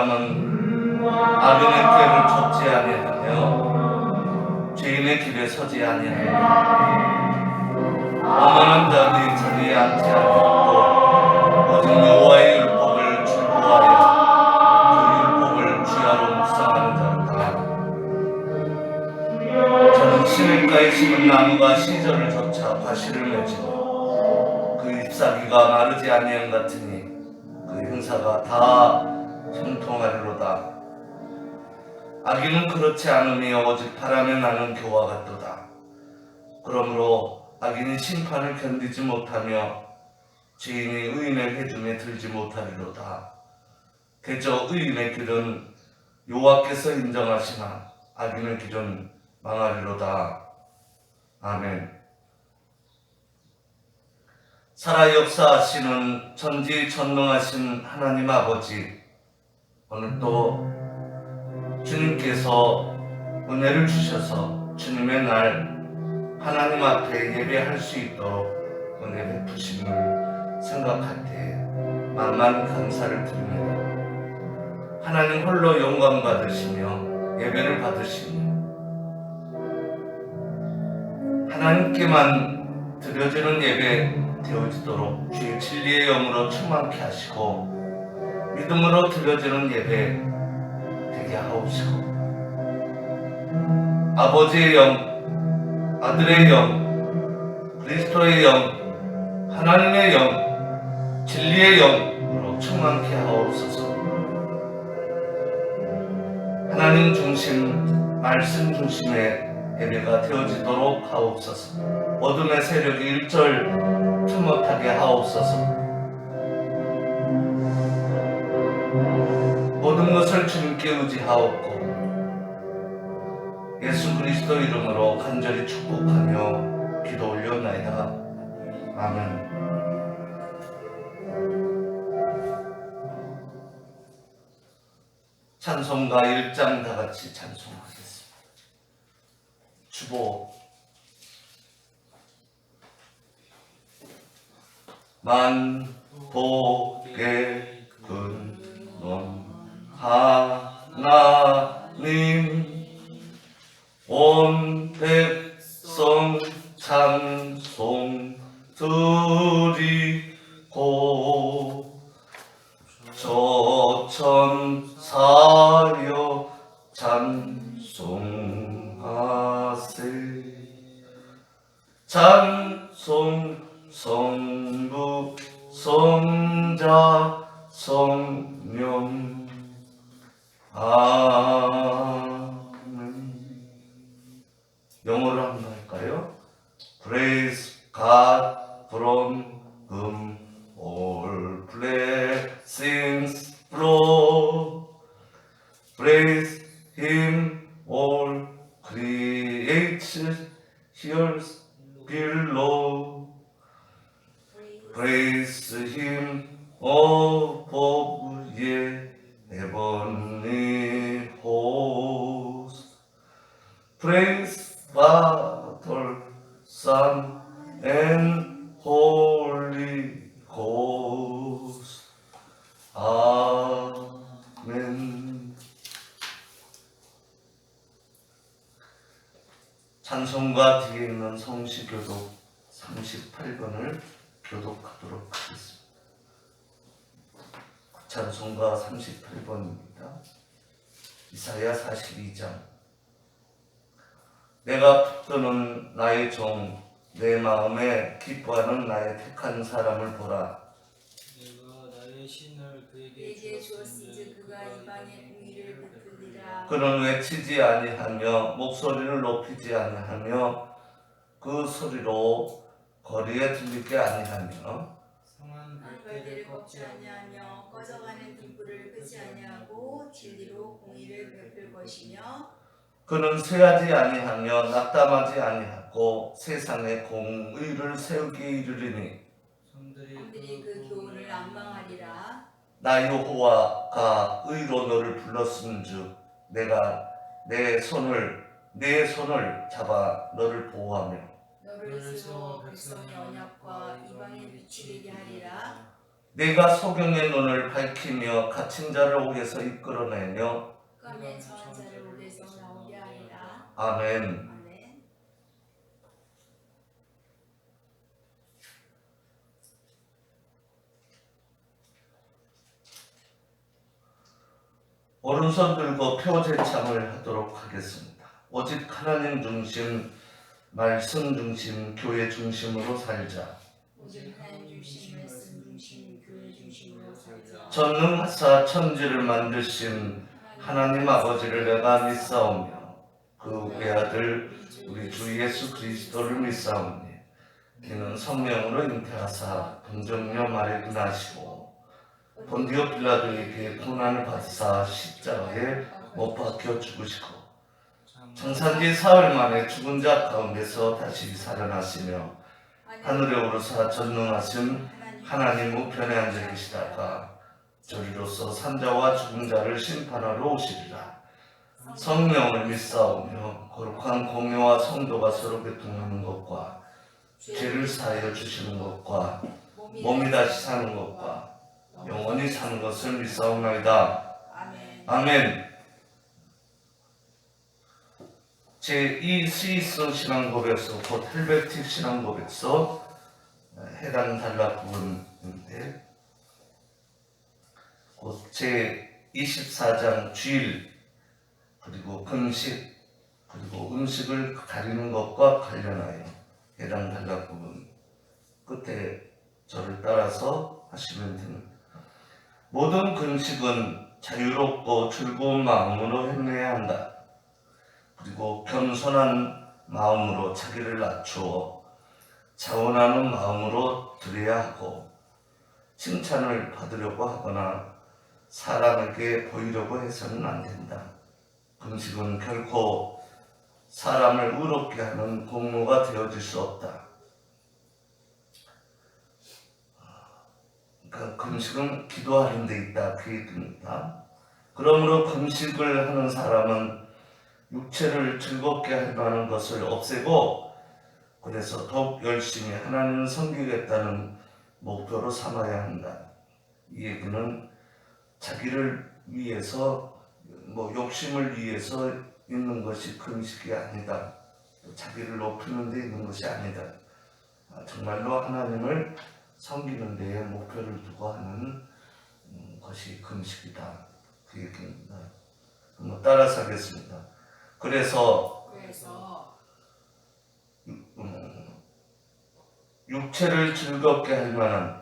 사람은 악인의 꾀를 좇지 아니하며 죄인의 길에 서지 아니하며 오만한 자들이 자리에 앉지 아니하고 오직 여호와의 율법을 즐거워하여 그 율법을 주야로 묵상하는 자로다. 저는 시냇가에 심은 나무가 시절을 젖자 과실을 맺으며 그 잎사귀가 마르지 아니한 같으니 그 행사가 다 형통하리로다. 악인은 그렇지 않으며 오직 바람에 나는 교와 같도다. 그러므로 악인이 심판을 견디지 못하며 죄인이 의인의 회중에 들지 못하리로다. 대저 의인의 길은 여호와께서 인정하시나 악인의 길은 망하리로다. 아멘. 살아 역사하시는 전지전능하신 하나님 아버지, 오늘도 주님께서 은혜를 주셔서 주님의 날 하나님 앞에 예배할 수 있도록 은혜 베푸심을 생각할 때 만만 감사를 드립니다. 하나님 홀로 영광 받으시며 예배를 받으시며 하나님께만 드려지는 예배 되어지도록 주의 진리의 영으로 충만케 하시고 믿음으로 드려지는 예배 되게 하옵시고 아버지의 영, 아들의 영, 그리스도의 영, 하나님의 영, 진리의 영으로 충만케 하옵소서. 하나님 중심, 말씀 중심의 예배가 되어지도록 하옵소서. 어둠의 세력이 일절 틈 못하게 하옵소서. 모든 것을 주님께 의지하옵고 예수 그리스도 이름으로 간절히 축복하며 기도 올렸나이다. 아멘. 찬송가 1장 다같이 찬송하겠습니다. 주보 만복의 근원 하나님 온 백성 찬송 드리고 저천사여 찬송하세. 찬송 성부 성자 성령 아멘. 영어로 한번 할까요? Praise God from whom all blessings flow. Praise Him all creatures below. Praise Him above ye heavenly hosts. Praise Father, Son, and Holy Ghost. 아멘. 찬송가 뒤에 있는 성시교독 38번을 교독하도록 하겠습니다. 찬송가 38번입니다. 이사야 42장. 내가 붙드는 나의 종, 내 마음에 기뻐하는 나의 택한 사람을 보라. 내가 나의 신을 그에게 주었은즉 그가 이방의 공의를 베풀리라. 그는 외치지 아니하며 목소리를 높이지 아니하며 그 소리로 거리에 들리게 아니하며 성한 발대를 꺾지 아니하며 꺼져가는 등불을 끄지 아니하고 진리로 공의를 베풀 것이며 그는 쇠하지 아니하며 낙담하지 아니하고 세상에 공의를 세우기에 이르리니 사람들이 그 교훈을 앙망하리라. 나 여호와가 의로 너를 불렀음즉 내가 내 손을 잡아 너를 보호하며 너를 세워 백성의 언약과 이방의 빛이 되게 하리라. 내가 소경의 눈을 밝히며 갇힌 자를 옥에서 이끌어내며 꺼낸 처한 자를 옥에서 나오게 하리라. 아멘. 아멘. 오른손 들고 표제창을 하도록 하겠습니다. 오직 하나님 중심, 말씀 중심, 교회 중심으로 살자. 오직 하나님 중심, 말씀 중심, 교회 중심으로 살자. 전능하사 천지를 만드신 하나님 아버지를 내가 믿사오며 그 외아들 우리 주 예수 그리스도를 믿사오니 이는 성령으로 잉태하사 동정녀 마리아를 낳으시고 본디오 빌라도에게 고난을 받으사 십자가에 못 박혀 죽으시고 청산지 사흘 만에 죽은 자 가운데서 다시 살아나시며 하늘에 오르사 전능하신 하나님 우편에 앉아 계시다가 저리로서 산자와 죽은 자를 심판하러 오시리라. 성령을 믿사오며 거룩한 공회와 성도가 서로 교통하는 것과 죄를 사하여 주시는 것과 몸이 다시 사는 것과 영원히 사는 것을 믿사옵나이다. 아멘. 아멘. 제2 스위스 신앙고백서 곧 헬베틱 신앙고백서 해당 단락 부분인데 곧 제24장 주일 그리고 금식 그리고 음식을 가리는 것과 관련하여 해당 단락 부분 끝에 저를 따라서 하시면 됩니다. 모든 금식은 자유롭고 즐거운 마음으로 행해야 한다. 그리고 겸손한 마음으로 자기를 낮추어 자원하는 마음으로 드려야 하고 칭찬을 받으려고 하거나 사람에게 보이려고 해서는 안 된다. 금식은 결코 사람을 의롭게 하는 공로가 되어질 수 없다. 그러니까 금식은 기도하는 데 있다 그 얘기입니다. 그러므로 금식을 하는 사람은 육체를 즐겁게 할 만한 것을 없애고 그래서 더욱 열심히 하나님을 섬기겠다는 목표로 삼아야 한다. 이 얘기는 자기를 위해서 욕심을 위해서 있는 것이 금식이 아니다. 자기를 높이는 데 있는 것이 아니다. 정말로 하나님을 섬기는 데에 목표를 두고 하는 것이 금식이다. 그 얘기입니다. 한번 따라서 하겠습니다. 그래서 육체를 즐겁게 할 만한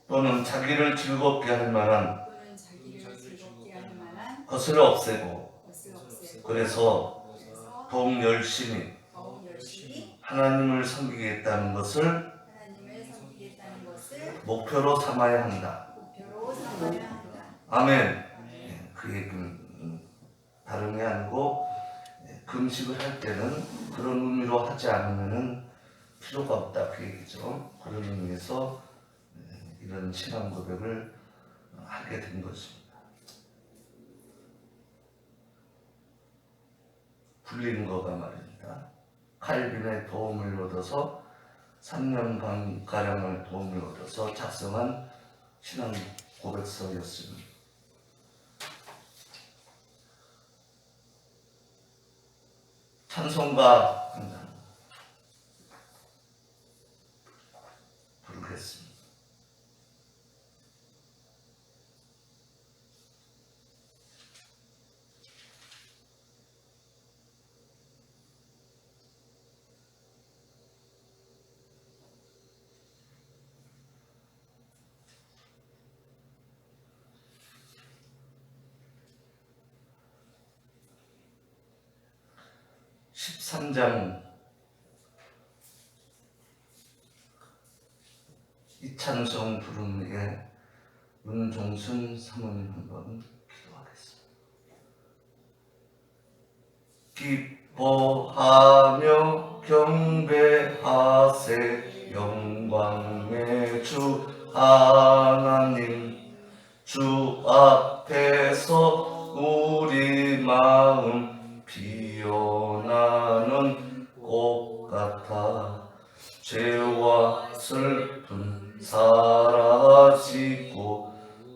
또는 자기를 즐겁게 할 만한 것을 없애고 그래서 더욱 열심히 하나님을 섬기겠다는 것을 목표로 삼아야 한다. 아멘. 그 얘기는 다른 게 아니고 금식을 할 때는 그런 의미로 하지 않으면 필요가 없다 그 얘기죠. 그런 의미에서 이런 신앙 고백을 하게 된 것입니다. 불린 거가 말입니다. 칼빈의 도움을 얻어서 3년간가량을 도움을 얻어서 작성한 신앙 고백서였습니다. 찬송가 한 장 부르겠습니다. (13장) 이 찬송 부르는 후에 문종순 사모님 한번 기도하겠습니다. 기뻐하며 경배하세 영광의 주 하나님 주 앞에서 우리 마음 피어나는 꽃 같아 죄와 슬픔 사라지고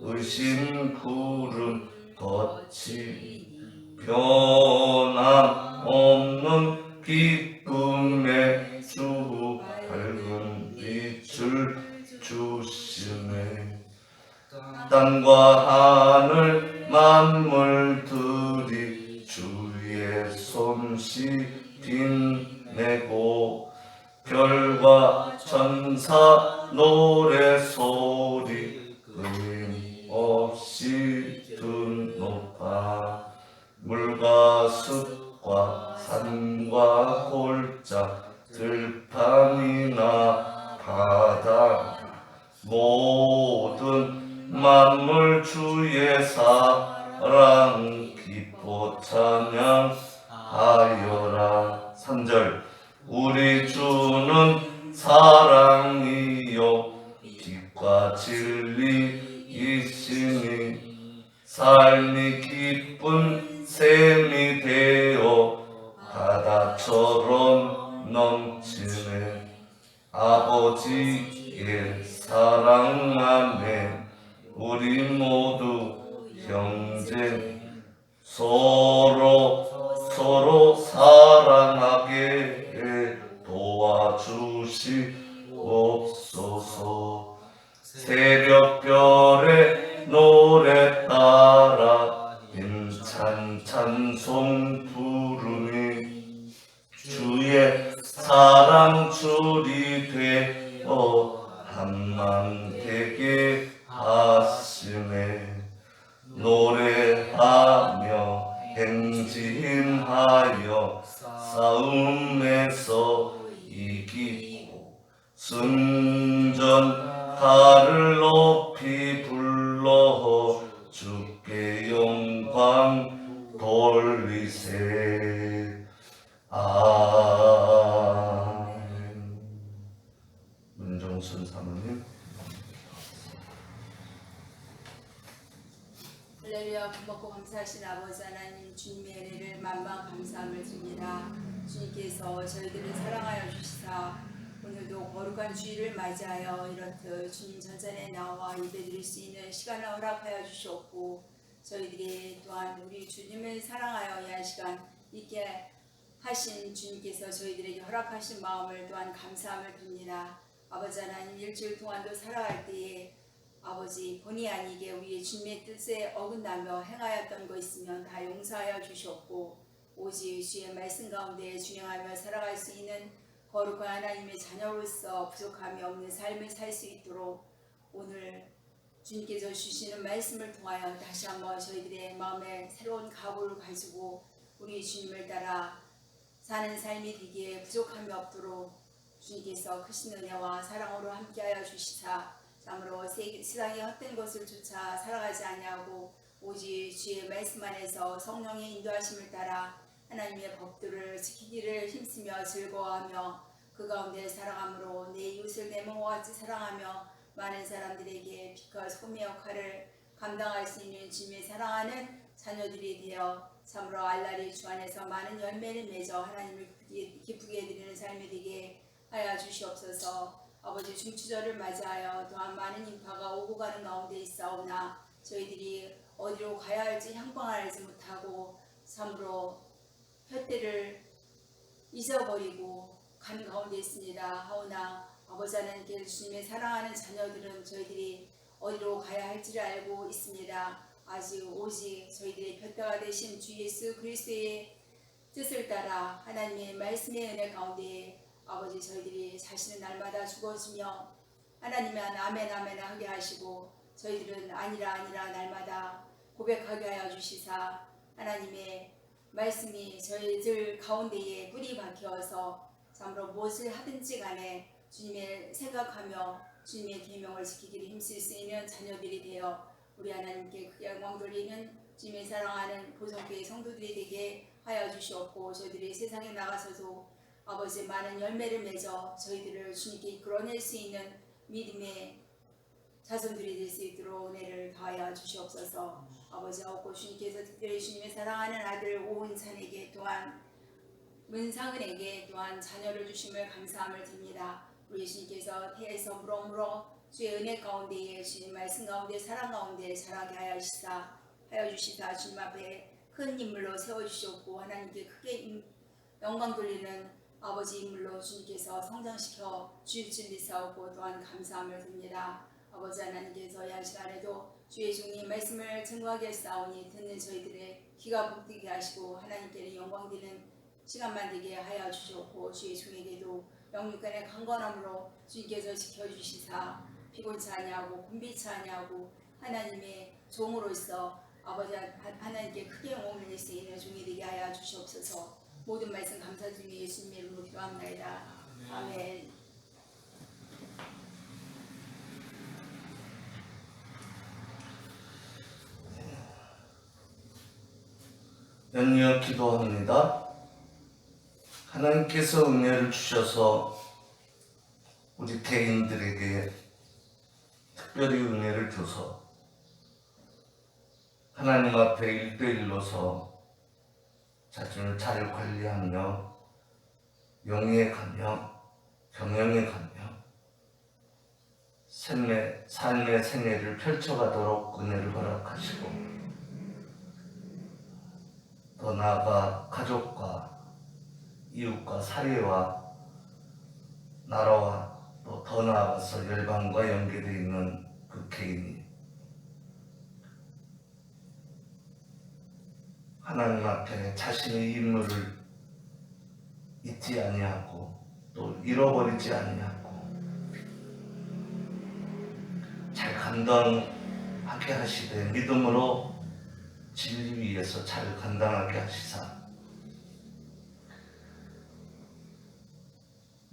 의심 구름 덧이 변함없는 기쁨의 주 밝은 빛을 주시네. 땅과 하늘 만물들이 주의 솜씨 빛내고 별과 천사 노래소리 끊임없이 드높아 물과 숲과 산과 골짜 들판이나 바다 모든 만물 주의 사랑 기뻐 찬양하여라. 3절 우리 주는 사랑이요 빛과 진리이시니 삶이 기쁜 샘이 되어 바다처럼 넘치네. 아버지의 사랑 안에 우리 모두 형제 서로 사랑하게 도와주시옵소서. 새벽별의 노래 따라 힘찬 찬송 부르니 주의 사랑 줄이 되어 한만 되게 하시네. 노래하며 행진하여 싸움에서 이기고 순전가를 높이 불러 주께 영광 돌리세. 아멘. 문정순 사모님. 할렐루야. 고맙고 감사하신 아버지 하나님, 주님의 은혜를 만방 감사함을 드립니다. 주님께서 저희들을 사랑하여 주시사 오늘도 거룩한 주일을 맞이하여 이렇듯 주님 전전에 나와 예배드릴 수 있는 시간을 허락하여 주시옵고, 저희들이 또한 우리 주님을 사랑하여 이 한 시간 있게 하신 주님께서 저희들에게 허락하신 마음을 또한 감사함을 드립니다. 아버지 하나님, 일주일 동안도 살아갈 때에 아버지 본의 아니게 우리의 주님의 뜻에 어긋나며 행하였던 거 있으면 다 용서하여 주셨고, 오직 주의 말씀 가운데 준행하며 살아갈 수 있는 거룩한 하나님의 자녀로서 부족함이 없는 삶을 살 수 있도록 오늘 주님께서 주시는 말씀을 통하여 다시 한번 저희들의 마음에 새로운 각오를 가지고 우리 주님을 따라 사는 삶이 되기에 부족함이 없도록 주님께서 크신 은혜와 사랑으로 함께하여 주시사 참으로 세상의 헛된 것을 조차 살아가지 아니하고 오직 주의 말씀 안에서 성령의 인도하심을 따라 하나님의 법들을 지키기를 힘쓰며 즐거워하며 그 가운데 살아감으로 내 이웃을 내 몸과 같이 사랑하며 많은 사람들에게 빛과 소금의 역할을 감당할 수 있는 주님의 사랑하는 자녀들이 되어 참으로 알라리 주 안에서 많은 열매를 맺어 하나님을 기쁘게 해드리는 삶이 되게 하여 주시옵소서. 아버지, 중추절을 맞이하여 또한 많은 인파가 오고 가는 가운데 있사오나 저희들이 어디로 가야 할지 향방을 알지 못하고 참으로 푯대를 잊어버리고 간 가운데 있습니다. 하오나 아버지 하나님께 주님의 사랑하는 자녀들은 저희들이 어디로 가야 할지를 알고 있습니다. 아직 오직 저희들의 푯대가 되신 주 예수 그리스도의 뜻을 따라 하나님의 말씀의 은혜 가운데 아버지 저희들이 자신은 날마다 죽어지며 하나님의 아멘 아멘 하게 하시고 저희들은 아니라 날마다 고백하게 하여 주시사 하나님의 말씀이 저희들 가운데에 뿌리 박혀서 참으로 무엇을 하든지 간에 주님의 생각하며 주님의 계명을 지키기를 힘쓸 수 있는 자녀들이 되어 우리 하나님께 그 영광 돌리는 주님의 사랑하는 보성교회 성도들이 되게 하여 주시옵고, 저희들이 세상에 나가서도 아버지 많은 열매를 맺어 저희들을 주님께 이끌어낼 수 있는 믿음의 자손들이 될 수 있도록 은혜를 더하여 주시옵소서. 아버지 하옵고 주님께서 특별히 주님의 사랑하는 아들 오은찬에게 또한 문상은에게 또한 자녀를 주심을 감사함을 드립니다. 우리 주님께서 태에서 물어물어 주의 은혜 가운데에 주님 말씀 가운데 사랑 가운데 자라게 하여 주시사 주님 앞에 큰 인물로 세워주셨고 하나님께 크게 영광 돌리는 아버지 인물로 주님께서 성장시켜 주의 진리사오고 또한 감사함을 드립니다. 아버지 하나님께서 이 시간에도 주의 종이 말씀을 증거하게 싸우니 듣는 저희들의 귀가 북뜨게 하시고 하나님께는 영광 드리는 시간만 되게 하여 주셨고 주의 종에게도 영육간의 강건함으로 주님께서 지켜주시사 피곤치 아니하고 곤비치 아니하고 하나님의 종으로서 아버지 하나님께 크게 영광을 낼 수 있는 종이 되게 하여 주시옵소서. 모든 말씀 감사 중에 예수님의 이름으로 기도합나이다. 아멘. 연이어 기도합니다. 하나님께서 은혜를 주셔서 우리 개인들에게 특별히 은혜를 줘서 하나님 앞에 1대1로서 자신을 잘 관리하며 영에 가며 경영에 가며 삶의 생애를 펼쳐가도록 은혜를 허락하시고 더 나아가 가족과 이웃과 사회와 나라와 또 더 나아가서 열방과 연계되어 있는 그 개인이 하나님 앞에 자신의 임무를 잊지 아니하고 또 잃어버리지 아니하고 잘 감당하게 하시되 믿음으로 진리 위에서 잘 감당하게 하시사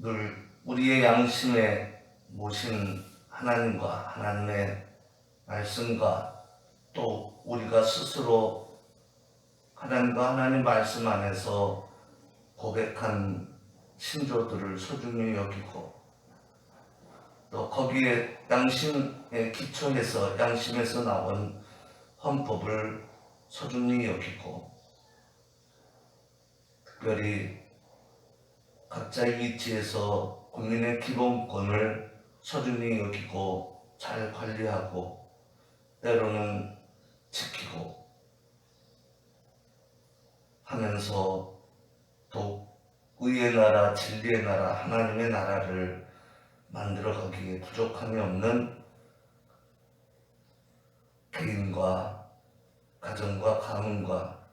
늘 우리의 양심에 모신 하나님과 하나님의 말씀과 또 우리가 스스로 하나님과 하나님 말씀 안에서 고백한 신조들을 소중히 여기고 또 거기에 양심에 기초해서 양심에서 나온 헌법을 소중히 여기고 특별히 각자의 위치에서 국민의 기본권을 소중히 여기고 잘 관리하고 때로는 지키고 하면서 또 의의 나라, 진리의 나라, 하나님의 나라를 만들어가기에 부족함이 없는 개인과 가정과 가문과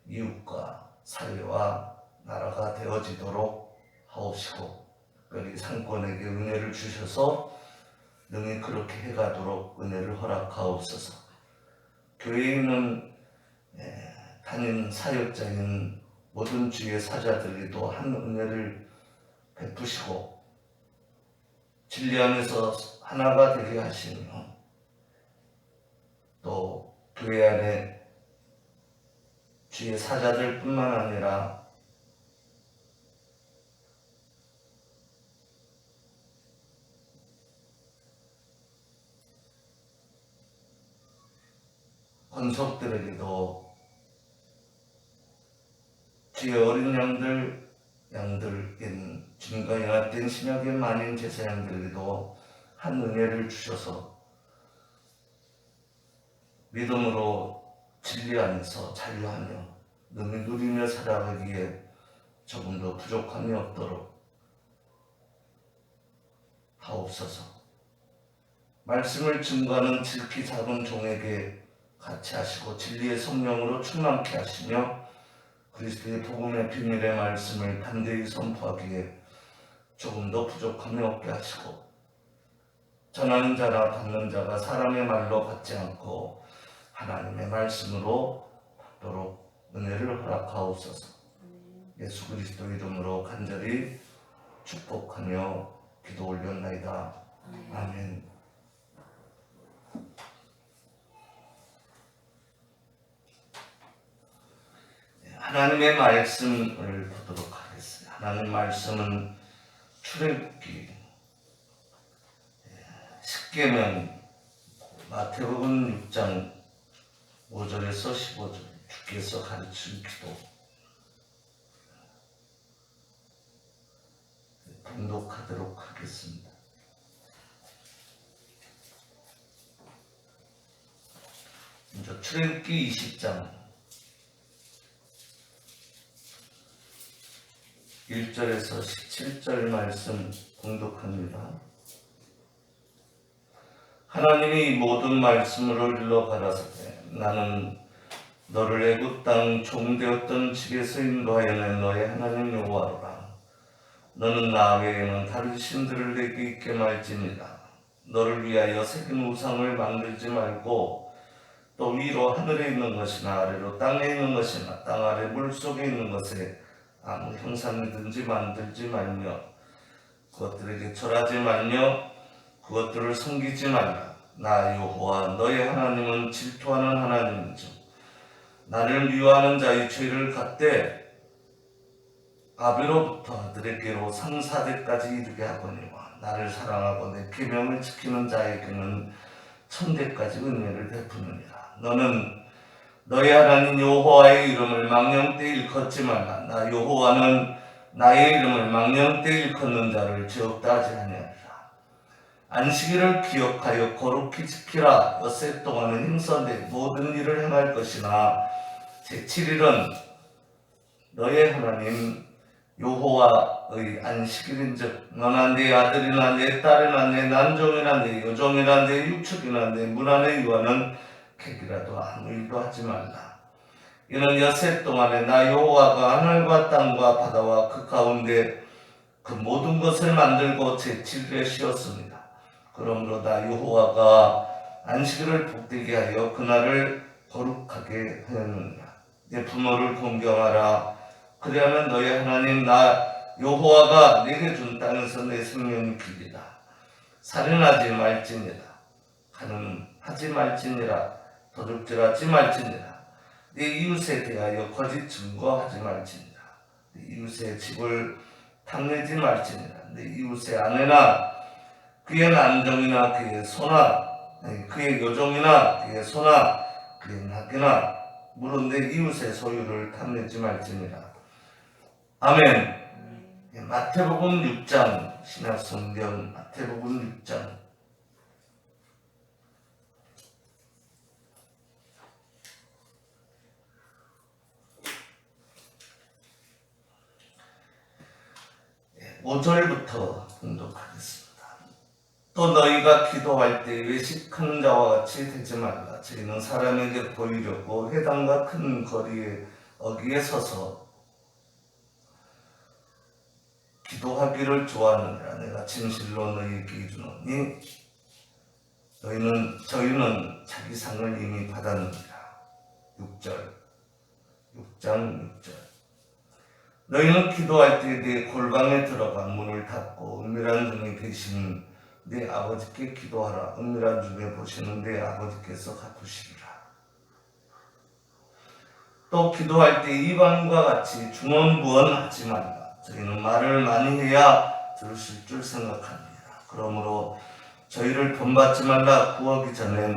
이웃과 사회와 나라가 되어지도록 하옵시고 특별히 상권에게 은혜를 주셔서 능히 그렇게 해가도록 은혜를 허락하옵소서. 교회에 있는 담임 사역자인 모든 주의 사자들에게도 한 은혜를 베푸시고 진리 안에서 하나가 되게 하시며 또 교회 안에 주의 사자들 뿐만 아니라 권속들에게도 주의 어린 양들인 주님과 연합된 신약의 만인 제사장들에게도 한 은혜를 주셔서 믿음으로 진리 안에서 자유하며 능히 누리며 살아가기에 조금 더 부족함이 없도록 하옵소서. 말씀을 증거하는 질기 작은 종에게 같이 하시고 진리의 성령으로 충만케 하시며 그리스도의 복음의 비밀의 말씀을 담대히 선포하기에 조금 더 부족함이 없게 하시고 전하는 자나 받는 자가 사람의 말로 받지 않고 하나님의 말씀으로 받도록 은혜를 허락하옵소서. 예수 그리스도 이름으로 간절히 축복하며 기도 올렸나이다. 아멘. 하나님의 말씀을 보도록 하겠습니다. 하나님의 말씀은 출애굽기, 십계명, 마태복음 6장 5절에서 15절 주께서 가르친 기도, 봉독하도록 하겠습니다. 먼저 출애굽기 20장 1절에서 17절 말씀 봉독합니다. 하나님이 모든 말씀으로 일러 가라사대 나는 너를 애굽 땅 종되었던 집에서 인도하여 낸 너의 하나님 여호와로라. 너는 나 외에는 다른 신들을 내게 있게 말지니라. 너를 위하여 새긴 우상을 만들지 말고 또 위로 하늘에 있는 것이나 아래로 땅에 있는 것이나 땅 아래 물속에 있는 것에 아무 형상이든지 만들지 말며 그것들에게 절하지 말며 그것들을 섬기지 말라. 나 여호와 너의 하나님은 질투하는 하나님이죠. 나를 미워하는 자의 죄를 갚되 아비로부터 아들에게로 3, 4대까지 이르게 하거니와 나를 사랑하고 내 계명을 지키는 자에게는 1000대까지 은혜를 베푸느니라. 너는 너의 하나님 여호와의 이름을 망령때 일컫지 말라. 나 여호와는 나의 이름을 망령때 일컫는 자를 죄 없다 하지 아니하리라. 안식일을 기억하여 거룩히 지키라. 엿새 동안은 힘써 내 모든 일을 행할 것이나 제7일은 너의 하나님 여호와의 안식일인즉 너나 네 아들이나 네 딸이나 네 난종이나 네 여종이나 네 육축이나 네 문 안에 유하는 객이라도 아무 일도 하지 말라. 이는 엿새 동안에 나 여호와가 하늘과 땅과 바다와 그 가운데 그 모든 것을 만들고 제7일에 쉬었습니다. 그러므로 나 여호와가 안식일을 복되게 하여 그날을 거룩하게 하였느니라. 내 부모를 공경하라. 그리하면 너의 하나님 나 여호와가 네게 준 땅에서 내 생명이 길리라. 살인하지 말지니라. 간음하지 말지니라. 도둑질하지 말지니라. 네 이웃에 대하여 거짓 증거하지 말지니라. 네 이웃의 집을 탐내지 말지니라. 네 이웃의 아내나 그의 난정이나 그의 소나 그의 여종이나 그의 소나 그의 낙이나 물론 내 이웃의 소유를 탐내지 말지니라. 아멘. 마태복음 6장 신약성경 마태복음 6장 예, 5절부터 봉독하겠습니다. 또 너희가 기도할 때 외식하는 자와 같이 되지 말라. 저희는 사람에게 보이려고 회당과 큰 거리에 어귀에 서서 기도하기를 좋아하느니라. 내가 진실로 너희에게 이르노니 저희는 자기 상을 이미 받았느니라. 6장 6절 너희는 기도할 때 네 골방에 들어가 문을 닫고 은밀한 중에 계시는 네 아버지께 기도하라. 은밀한 중에 보시는 네 아버지께서 갚으시리라. 또 기도할 때 이방과 같이 중언부언하지 말라. 저희는 말을 많이 해야 들으실 줄 생각합니다. 그러므로 저희를 본받지 말라. 구하기 전에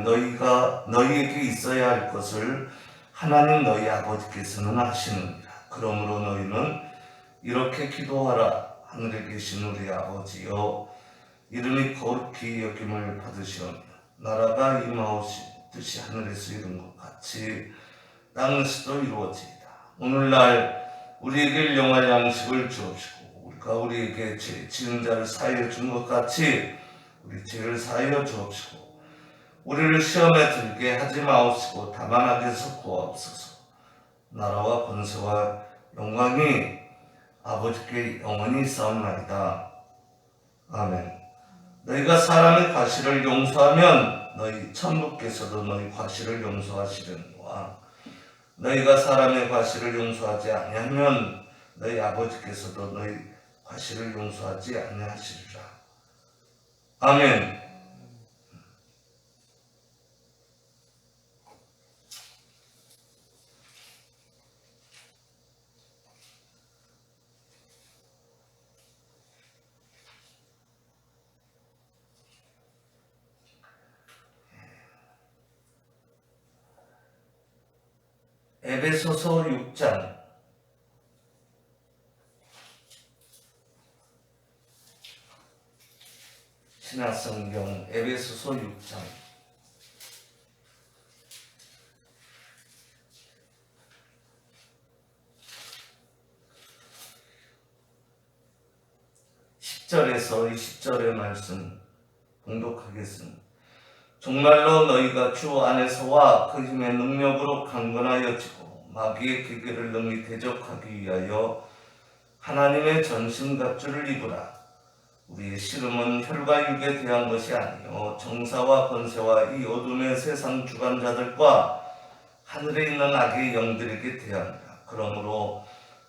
너희에게 있어야 할 것을 하나님 너희 아버지께서는 아시느니라. 그러므로 너희는 이렇게 기도하라. 하늘에 계신 우리 아버지여 이름이 거룩히 여김을 받으시오며 나라가 임하옵시듯이 하늘에서 이룬 것 같이 땅에서도 이루어지이다. 오늘날 우리에게 영원한 양식을 주옵시고 우리가 우리에게 죄 지은 자를 사하여 준 것 같이 우리 죄를 사하여 주옵시고 우리를 시험에 들게 하지 마옵시고 다만 악에서 구하옵소서. 나라와 권세와 영광이 아버지께 영원히 있사옵나이다. 아멘. 너희가 사람의 과실을 용서하면 너희 천부께서도 너희 과실을 용서하시려니와 너희가 사람의 과실을 용서하지 아니하면 너희 아버지께서도 너희 과실을 용서하지 아니하시리라. 아멘. 에베소서 6장 성경 에베소서 6장 10절에서 20절의 말씀 봉독하겠습니다. 정말로 너희가 주 안에서와 그 힘의 능력으로 강건하여지고 마귀의 기계를 능히 대적하기 위하여 하나님의 전신갑주를 입으라. 우리의 씨름은 혈과 육에 대한 것이 아니요 정사와 권세와 이 어둠의 세상 주관자들과 하늘에 있는 악의 영들에게 대하니라. 그러므로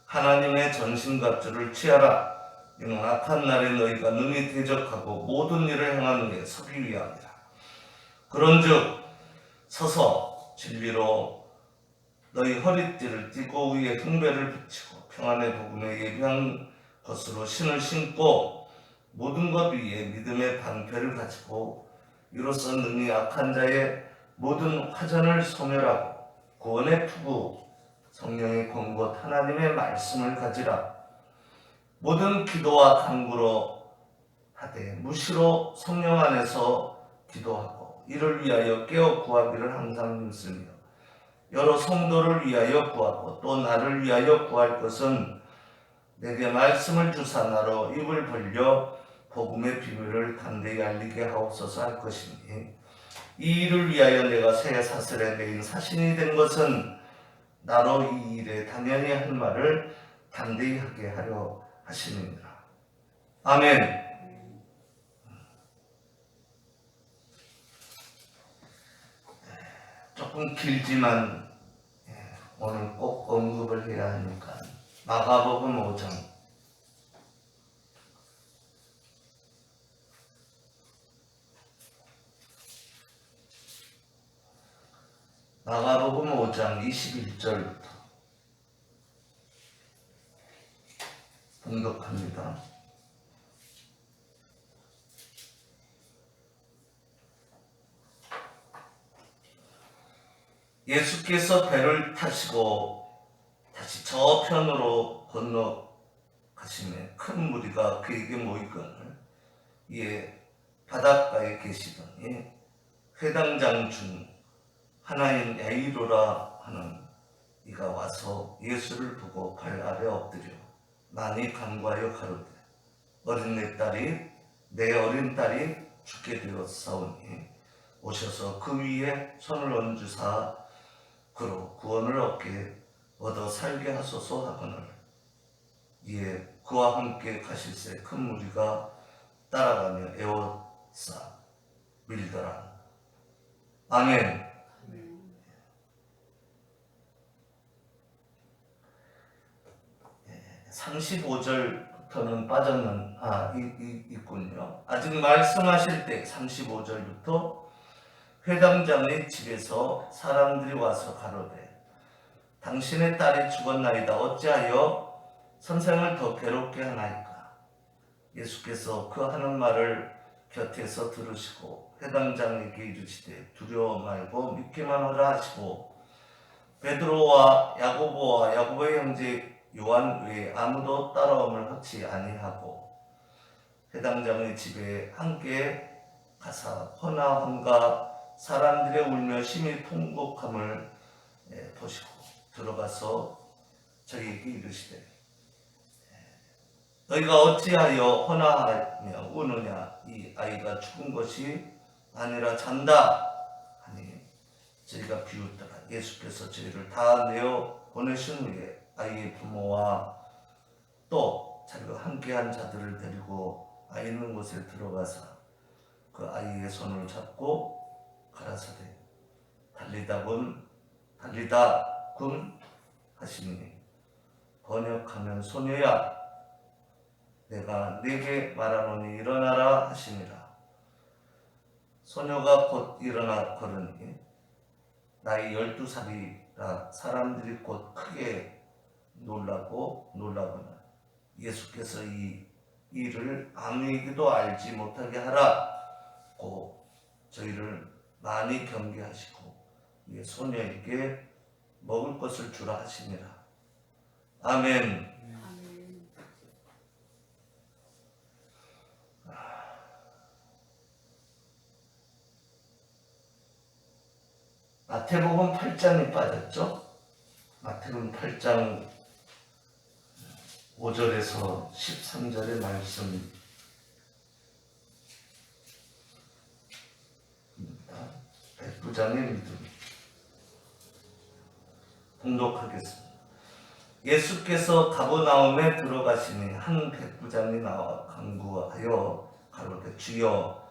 하나님의 전신갑주를 취하라. 이는 악한 날에 너희가 능히 대적하고 모든 일을 행하는 데 서기 위함이라. 그런즉 서서 진리로 너희 허리띠를 띠고 위에 흉배를 붙이고 평안의 복음에 예비한 것으로 신을 신고 모든 것 위에 믿음의 방패를 가지고 이로써 능히 악한 자의 모든 화전을 소멸하고 구원의 투구 성령의 권고 하나님의 말씀을 가지라. 모든 기도와 간구로 하되 무시로 성령 안에서 기도하고 이를 위하여 깨어 구하기를 항상 힘쓰며 여러 성도를 위하여 구하고 또 나를 위하여 구할 것은 내게 말씀을 주사 나로 입을 벌려 복음의 비밀을 담대히 알리게 하옵소서 할 것이니 이 일을 위하여 내가 새 사슬에 매인 사신이 된 것은 나로 이 일에 당연히 할 말을 담대히 하게 하려 하심이니라. 아멘. 조금 길지만 오늘 꼭 언급을 해야 하니까 마가복음 5장 마가복음 5장 21절부터 봉독합니다. 예수께서 배를 타시고 다시 저편으로 건너가시매 큰 무리가 그에게 모이거늘 이에 바닷가에 계시더니 회당장 중 하나인 야이로라 하는 이가 와서 예수를 보고 발 아래 엎드려 많이 간구하여 가로되 어린 내 어린 딸이 죽게 되었사오니 오셔서 그 위에 손을 얹으사 그로 구원을 얻어 살게 하소서 하거늘 이에 그와 함께 가실새 큰 무리가 따라가며 에워싸 밀더라. 아멘. 35절부터는 있군요. 아직 말씀하실 때 35절부터 회당장의 집에서 사람들이 와서 가로되 당신의 딸이 죽었나이다. 어찌하여 선생을 더 괴롭게 하나이까? 예수께서 그 하는 말을 곁에서 들으시고 회당장에게 이르시되 두려워 말고 믿기만 하라 하시고 베드로와 야고보와 야고보의 형제 요한 외에 아무도 따라옴을 허치 아니하고 회당장의 집에 함께 가사 허나함과 사람들의 울며 심히 통곡함을 보시고 들어가서 저희에게 이르시되 너희가 어찌하여 허나하며 우느냐? 이 아이가 죽은 것이 아니라 잔다 하니 저희가 비웃더라. 예수께서 저희를 다 내어 보내신 후에 아이의 부모와 또 자기가 함께한 자들을 데리고 아이 있는 곳에 들어가서 그 아이의 손을 잡고 가라사대 달리다 군 하시니 번역하면 소녀야 내가 네게 말하노니 일어나라 하시니라. 소녀가 곧 일어나 걸으니 나이 12살이라 사람들이 곧 크게 놀라거나 예수께서 이 일을 아무에게도 알지 못하게 하라고 저희를 많이 경계하시고 소녀에게 먹을 것을 주라 하시니라. 아멘. 마태복음 8장이 빠졌죠. 마태복음 8장 5절에서 13절의 말씀입니다. 백부장의 믿음 봉독하겠습니다. 예수께서 가버나움에 들어가시니 한 백부장이 나와 간구하여 가로되 주여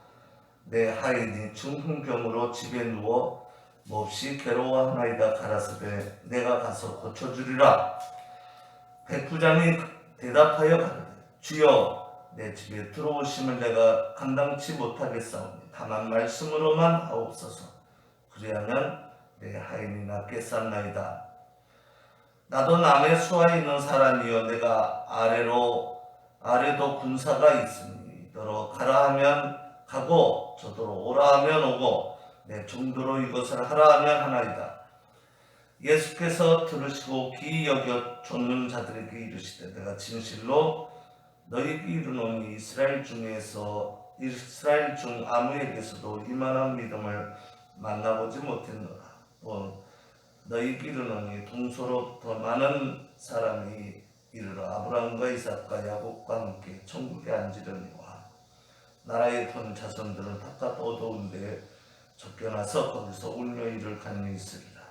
내 하인이 중풍병으로 집에 누워 몹시 괴로워하나이다 가라사대 내가 가서 고쳐주리라. 백부장이 대답하여 가로되 주여 내 집에 들어오심을 내가 감당치 못하겠사오니 다만 말씀으로만 하옵소서. 그리하면 내 하인이 낫게 쌌나이다. 나도 남의 수하에 있는 사람이여 내가 아래도 군사가 있으니 너로 가라 하면 가고 저더러 오라 하면 오고 내 정도로 이것을 하라 하면 하나이다. 예수께서 들으시고 귀히 여겨 쫓는 자들에게 이르시되 내가 진실로 너희에게 이르노니 이스라엘 중 아무에게서도 이만한 믿음을 만나보지 못했노라. 또 너희에게 이르노니 동서로 더 많은 사람이 이르러 아브라함과 이삭과 야곱과 함께 천국에 앉으려니와 나라의 본 자손들은 바깥 어두운 데에 쫓겨나서 거기서 울며 이를 간유 있으리라.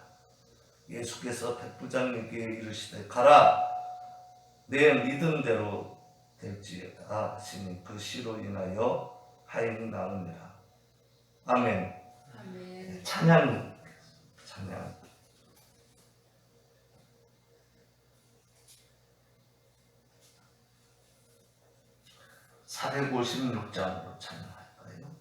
예수께서 백부장에게 이르시되 가라 내 믿음대로 될지어다 하시니 그 시로 인하여 하인이 나으니라. 아멘. 아멘. 찬양 456장으로 찬양할까요?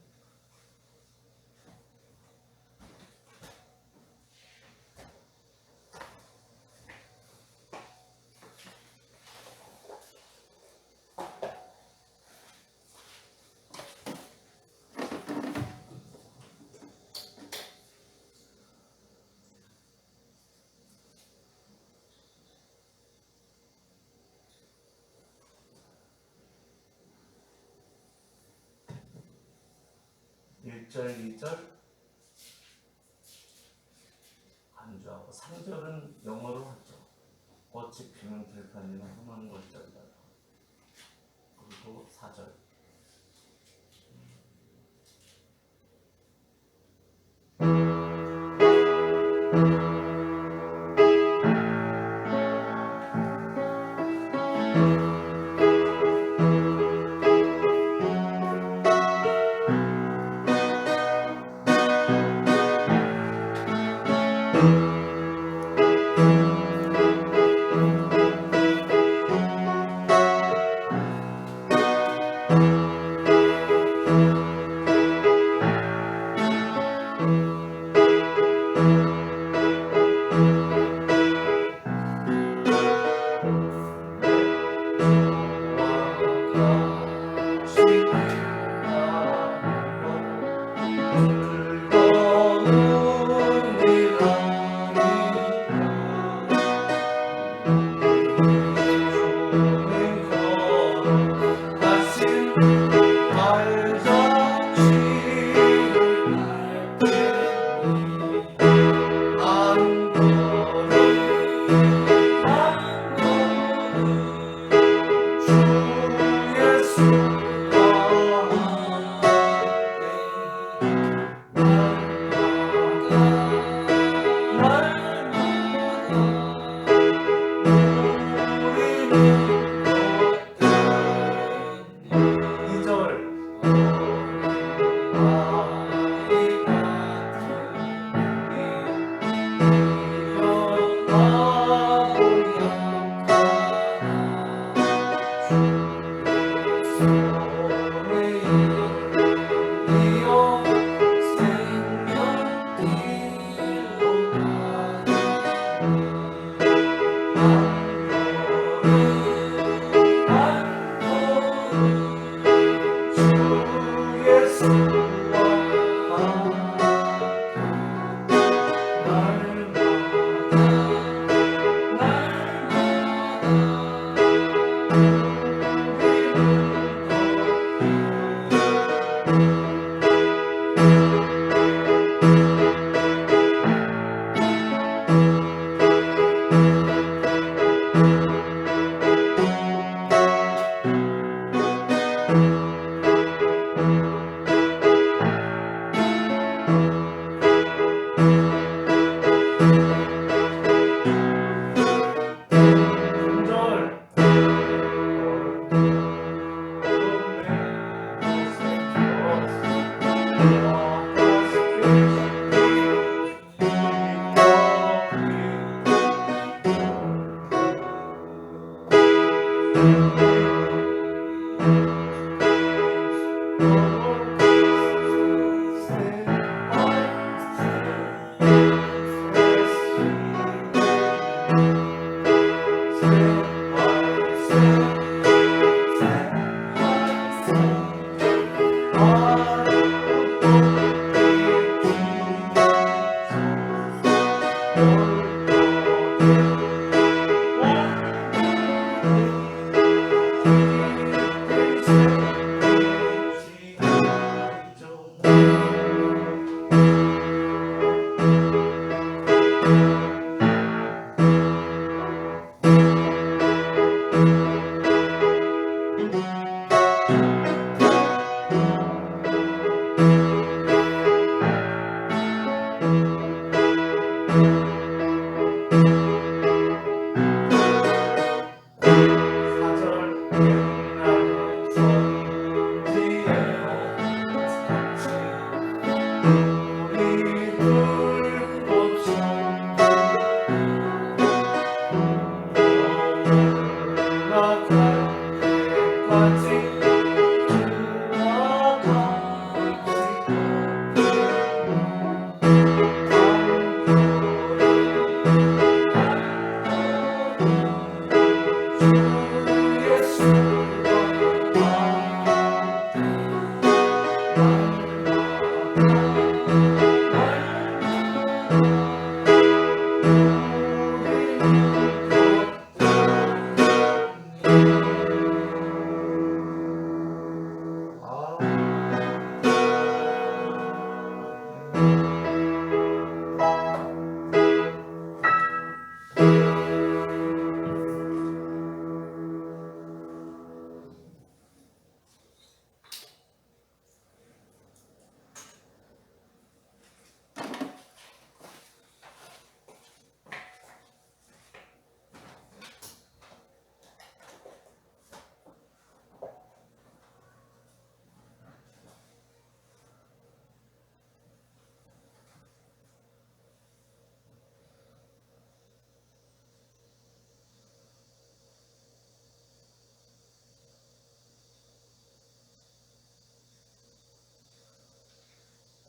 일 절 2절 간주하고 3절은 영어로 하죠. 꽃이 피는 들판이나 험한 골짜기다. 그리고 4절 우리 불법 올라갈 때까지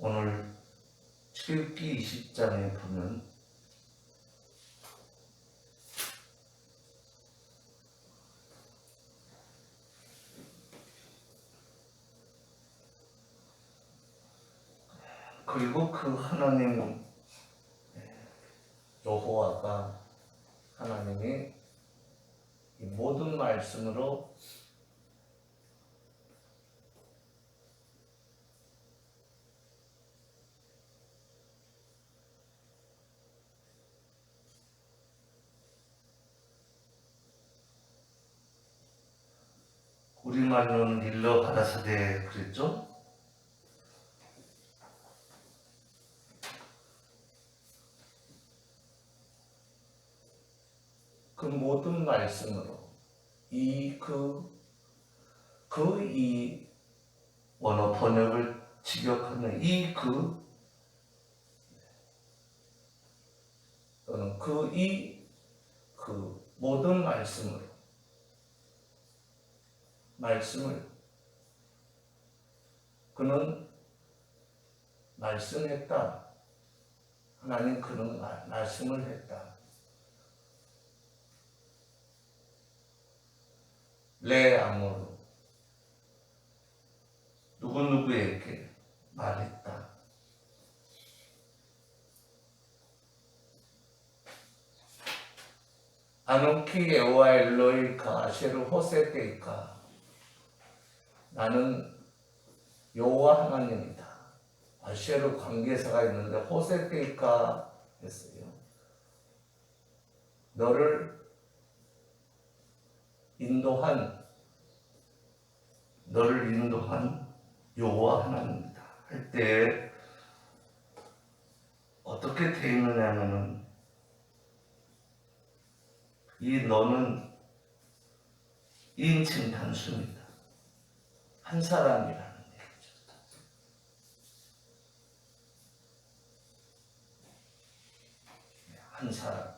오늘 출애굽기 20장에 보면 그리고 그 하나님 여호와가 하나님이 이 모든 말씀으로 우리말로는 닐러 가라사대 그랬죠? 그 모든 말씀으로 이 원어 번역을 직역하는 또는 그 모든 말씀을 그는 말씀했다. 하나님 그는 말씀을 했다. 레 암으로 누구누구에게 말했다. 아노키 여호와 엘로히카 아셰르 호세테이카 나는 여호와 하나님이다. 아셰르 관계사가 있는데 호세테이카 했어요. 너를 인도한 여호와 하나님이다 할 때 어떻게 돼 있느냐면은 이 너는 인칭 단수입니다. 한 사람이라는 얘기죠. 한 사람.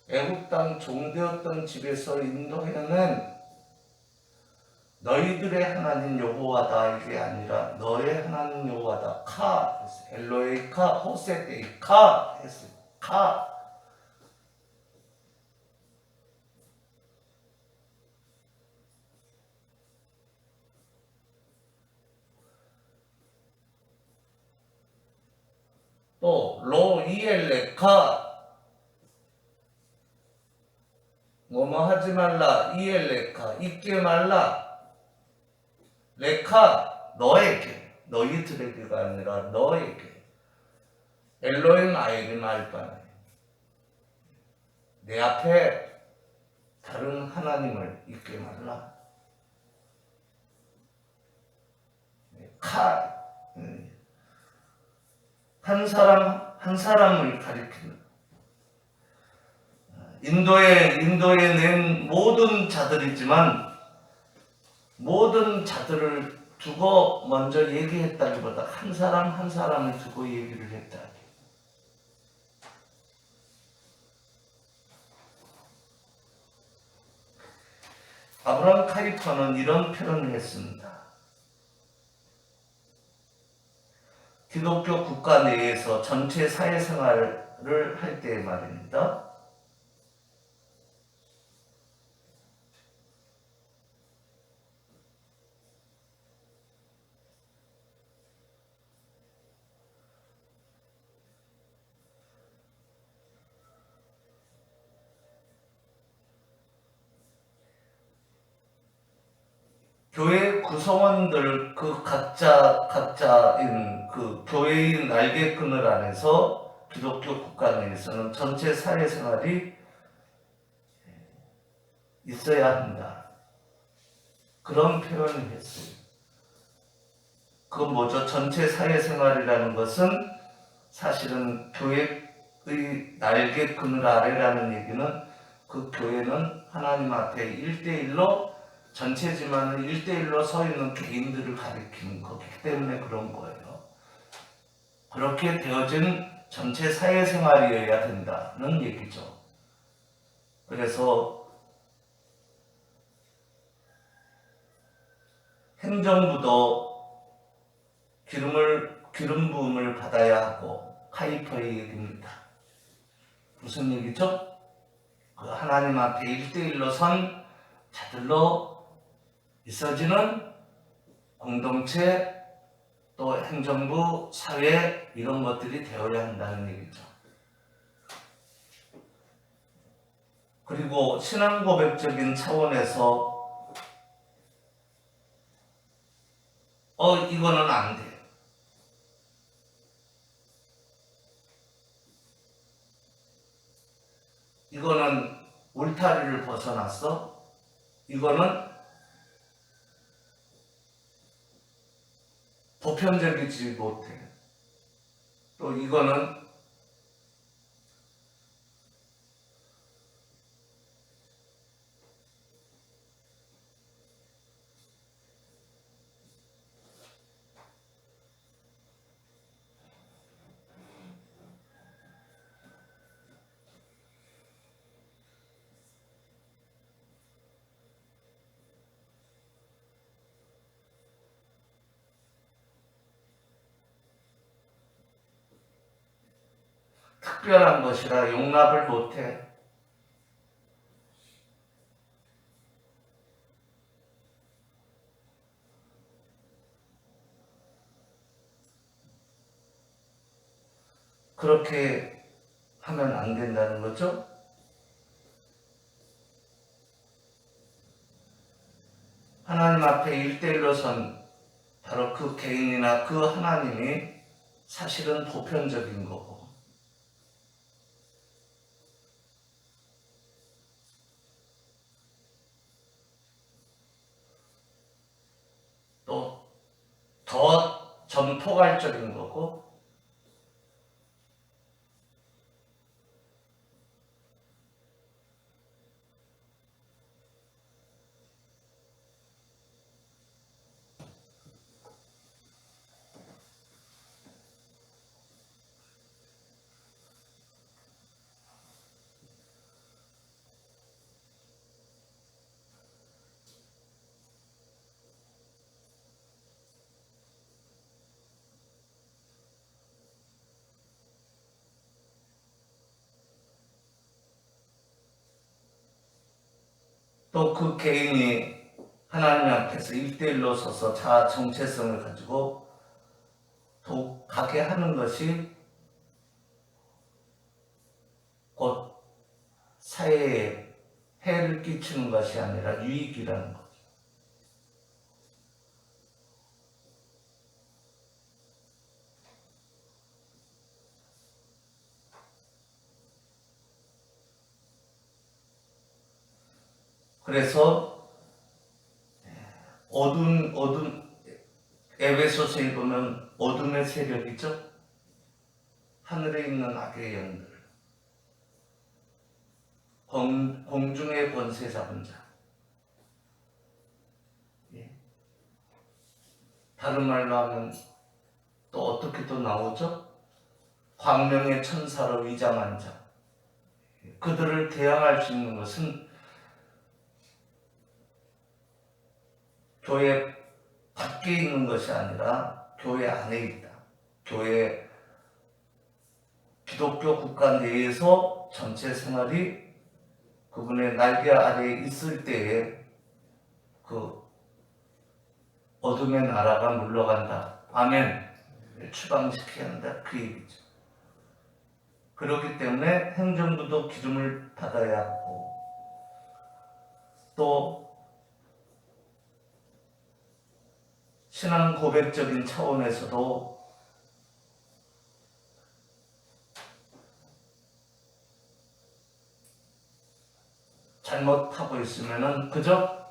애국 땅 종되었던 집에서 인도해낸 너희들의 하나님 여호와다 이게 아니라 너의 하나님 여호와다 카 했어요. 엘로에이카 호세테이카 했어요. 카 또 로이엘레카 뭐뭐 하지 말라 이엘레카 있게 말라 레카 너에게 너희들에게가 아니라 너에게 엘로힘 아이림 알바네 내 앞에 다른 하나님을 있게 말라 한 사람을 가리키는 인도에 낸 모든 자들이지만 모든 자들을 두고 먼저 얘기했다기보다 한 사람 한 사람을 두고 얘기를 했다. 아브라함 카이퍼는 이런 표현을 했습니다. 기독교 국가 내에서 전체 사회생활을 할 때 말입니다. 교회 구성원들 그 각자인 그 교회의 날개끈을 안에서 기독교 국가 내에서는 전체 사회생활이 있어야 한다. 그런 표현을 했어요. 그건 뭐죠? 전체 사회생활이라는 것은 사실은 교회의 날개끈을 아래라는 얘기는 그 교회는 하나님 앞에 1대1로 전체지만은 1대1로 서 있는 개인들을 가리키는 거기 때문에 그런 거예요. 그렇게 되어진 전체 사회생활이어야 된다는 얘기죠. 그래서 행정부도 기름 부음을 받아야 하고 카이퍼의 얘기입니다. 무슨 얘기죠? 그 하나님 앞에 1대1로 선 자들로 있어지는 공동체 또 행정부, 사회 이런 것들이 되어야 한다는 얘기죠. 그리고 신앙 고백적인 차원에서 이거는 안 돼. 이거는 울타리를 벗어났어. 이거는 보편적이지 못해. 또 이거는 특별한 것이라 용납을 못해. 그렇게 하면 안 된다는 거죠. 하나님 앞에 1대1로 선 바로 그 개인이나 그 하나님이 사실은 보편적인 거고 또 더 전포괄적인 거고 또 그 개인이 하나님 앞에서 1대1로 서서 자아 정체성을 가지고 독하게 하는 것이 곧 사회에 해를 끼치는 것이 아니라 유익이라는 거죠. 그래서 어둠 에베소서에 보면 어둠의 세력이죠. 하늘에 있는 악의 영들, 공중의 권세 잡은 자. 예. 다른 말로 하면 또 어떻게 또 나오죠? 광명의 천사로 위장한 자. 그들을 대항할 수 있는 것은 교회 밖에 있는 것이 아니라 교회 안에 있다. 교회 기독교 국가 내에서 전체 생활이 그분의 날개 아래에 있을 때에 그 어둠의 나라가 물러간다. 아멘. 추방시켜야 한다. 그 얘기죠. 그렇기 때문에 행정부도 기름을 받아야 하고 또 신앙 고백적인 차원에서도 잘못하고 있으면은 그저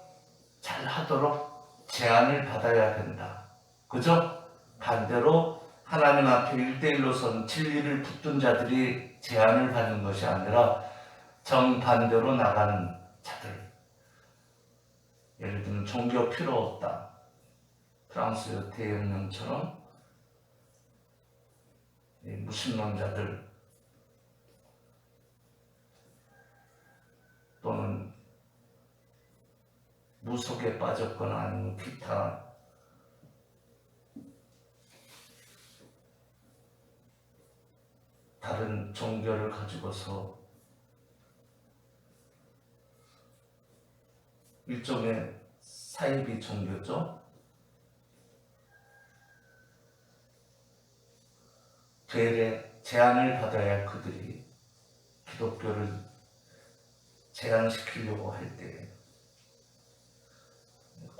잘하도록 제안을 받아야 된다. 그저 반대로 하나님 앞에 1대1로 선 진리를 붙든 자들이 제안을 받는 것이 아니라 정반대로 나가는 자들. 예를 들면 종교 필요 없다. 프랑스 대혁명처럼 무신론자들 또는 무속에 빠졌거나 아니면 기타 다른 종교를 가지고서 일종의 사이비 종교죠. 되레 제안을 받아야 할 그들이 기독교를 제안시키려고 할 때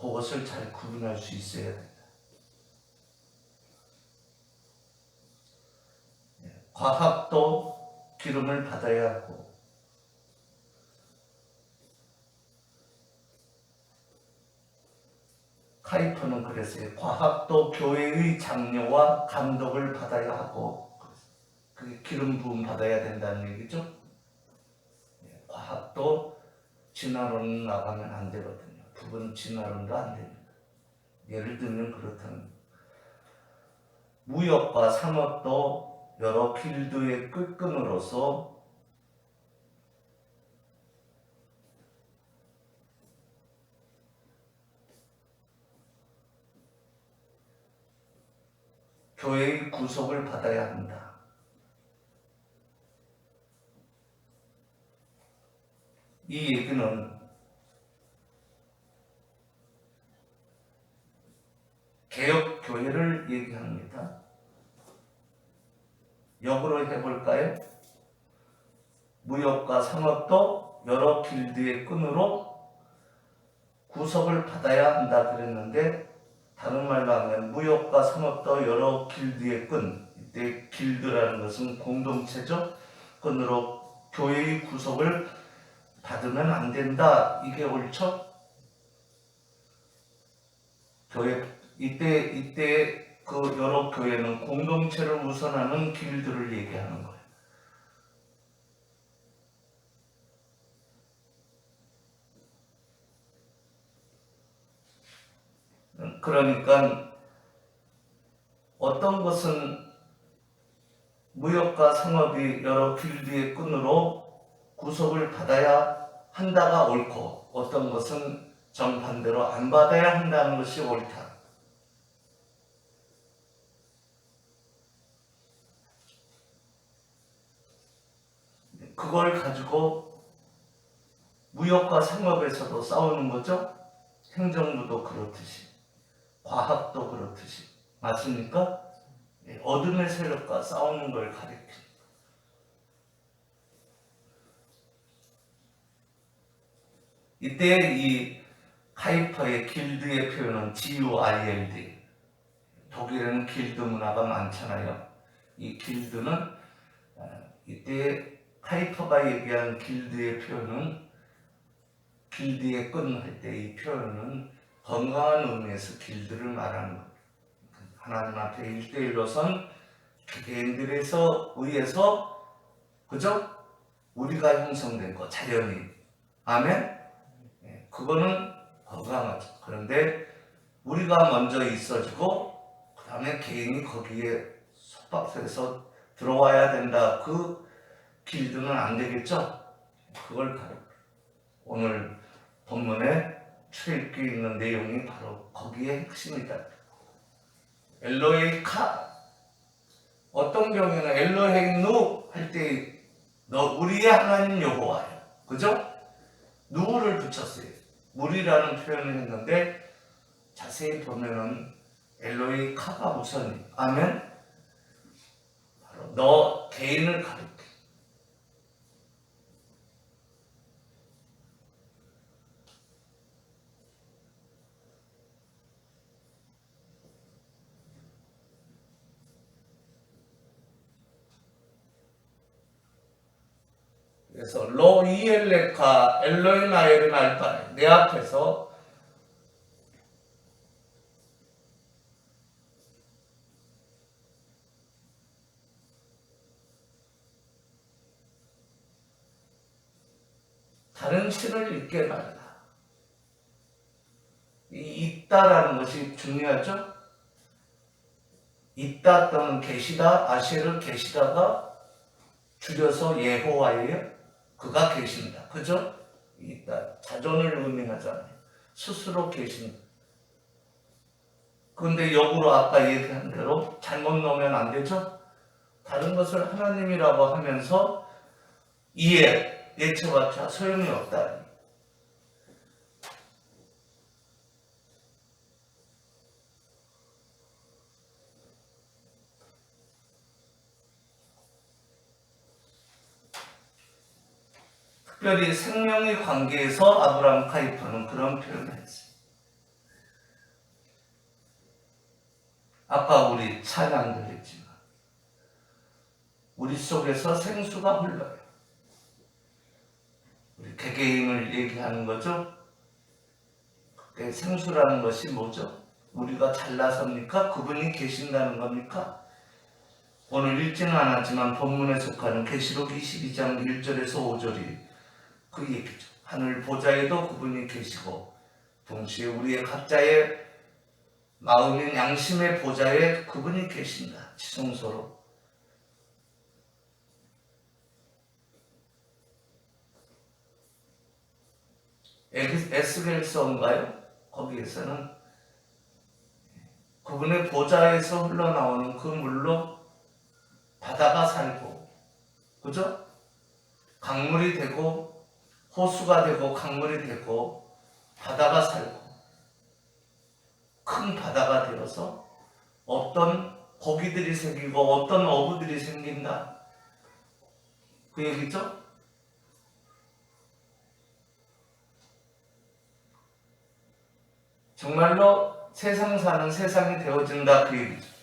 그것을 잘 구분할 수 있어야 된다. 과학도 기름을 받아야 하고 카이퍼는 그랬어요. 과학도 교회의 장려와 감독을 받아야 하고 그게 기름 부음 받아야 된다는 얘기죠. 과학도 진화론 나가면 안 되거든요. 부분 진화론도 안 됩니다. 예를 들면 그렇다면 무역과 상업도 여러 길드의 끝끈으로서 교회의 구속을 받아야 한다. 이 얘기는 개혁교회를 얘기합니다. 역으로 해볼까요? 무역과 상업도 여러 길드의 끈으로 구속을 받아야 한다 그랬는데 다른 말로 하면 무역과 상업도 여러 길드의 끈, 이때 길드라는 것은 공동체죠. 끈으로 교회의 구속을 받으면 안 된다. 이게 옳죠? 교회 이때 그 여러 교회는 공동체를 우선하는 길들을 얘기하는 거예요. 그러니까 어떤 것은 무역과 상업이 여러 길드의 끈으로 구속을 받아야 한다가 옳고 어떤 것은 정반대로 안 받아야 한다는 것이 옳다. 그걸 가지고 무역과 상업에서도 싸우는 거죠. 행정부도 그렇듯이 과학도 그렇듯이 맞습니까? 어둠의 세력과 싸우는 걸 가리킵니다. 이때 이 카이퍼의 길드의 표현은 GUILD. 독일에는 길드 문화가 많잖아요. 이 길드는 이때 카이퍼가 얘기한 길드의 표현은 길드의 끈 할 때 이 표현은 건강한 의미에서 길드를 말하는 겁니다. 하나님 앞에 1대1로 선 개개인들에서 의해서 그죠? 우리가 형성된 거 자연이 아멘? 그거는 건강하죠. 그런데 우리가 먼저 있어지고 그 다음에 개인이 거기에 속박해서 들어와야 된다. 그 길들은 안 되겠죠? 그걸 오늘 본문에 출입기 있는 내용이 바로 거기에 핵심이다. 엘로헤이 카, 어떤 경우에는 엘로헤이 누 할 때 너 우리의 하나님 여호와야, 그죠? 누구를 붙였어요? 우리라는 표현을 했는데 자세히 보면은 엘로헤이 카가 우선이. 아멘. 바로 너 개인을 가리켜. 그래서 로 이엘레카 엘로이 나엘의 말바에 내 앞에서 다른 신을 잊게 말라. 이 있다라는 것이 중요하죠. 있다 또는 계시다, 아시르 계시다가 줄여서 예호와예요. 그가 계신다. 그죠? 있다. 자존을 의미하잖아요. 스스로 계신다. 그런데 역으로 아까 얘기한 대로 잘못 넣으면 안 되죠? 다른 것을 하나님이라고 하면서 예체봤자 소용이 없다. 특별히 생명의 관계에서 아브라함 카이퍼는 그런 표현을 했어요. 아까 우리 찬양도 했지만 우리 속에서 생수가 흘러요. 우리 개개인을 얘기하는 거죠. 생수라는 것이 뭐죠? 우리가 잘나섭니까? 그분이 계신다는 겁니까? 오늘 읽지는 않았지만 본문에 속하는 계시록 22장 1절에서 5절이 그 얘기죠. 하늘 보좌에도 그분이 계시고 동시에 우리의 각자의 마음인 양심의 보좌에 그분이 계신다. 지성소로. 에스겔서인가요? 거기에서는 그분의 보좌에서 흘러나오는 그 물로 바다가 살고, 그죠? 강물이 되고 호수가 되고 강물이 되고 바다가 살고 큰 바다가 되어서 어떤 고기들이 생기고 어떤 어부들이 생긴다. 그 얘기죠? 정말로 세상 사는 세상이 되어진다. 그 얘기죠.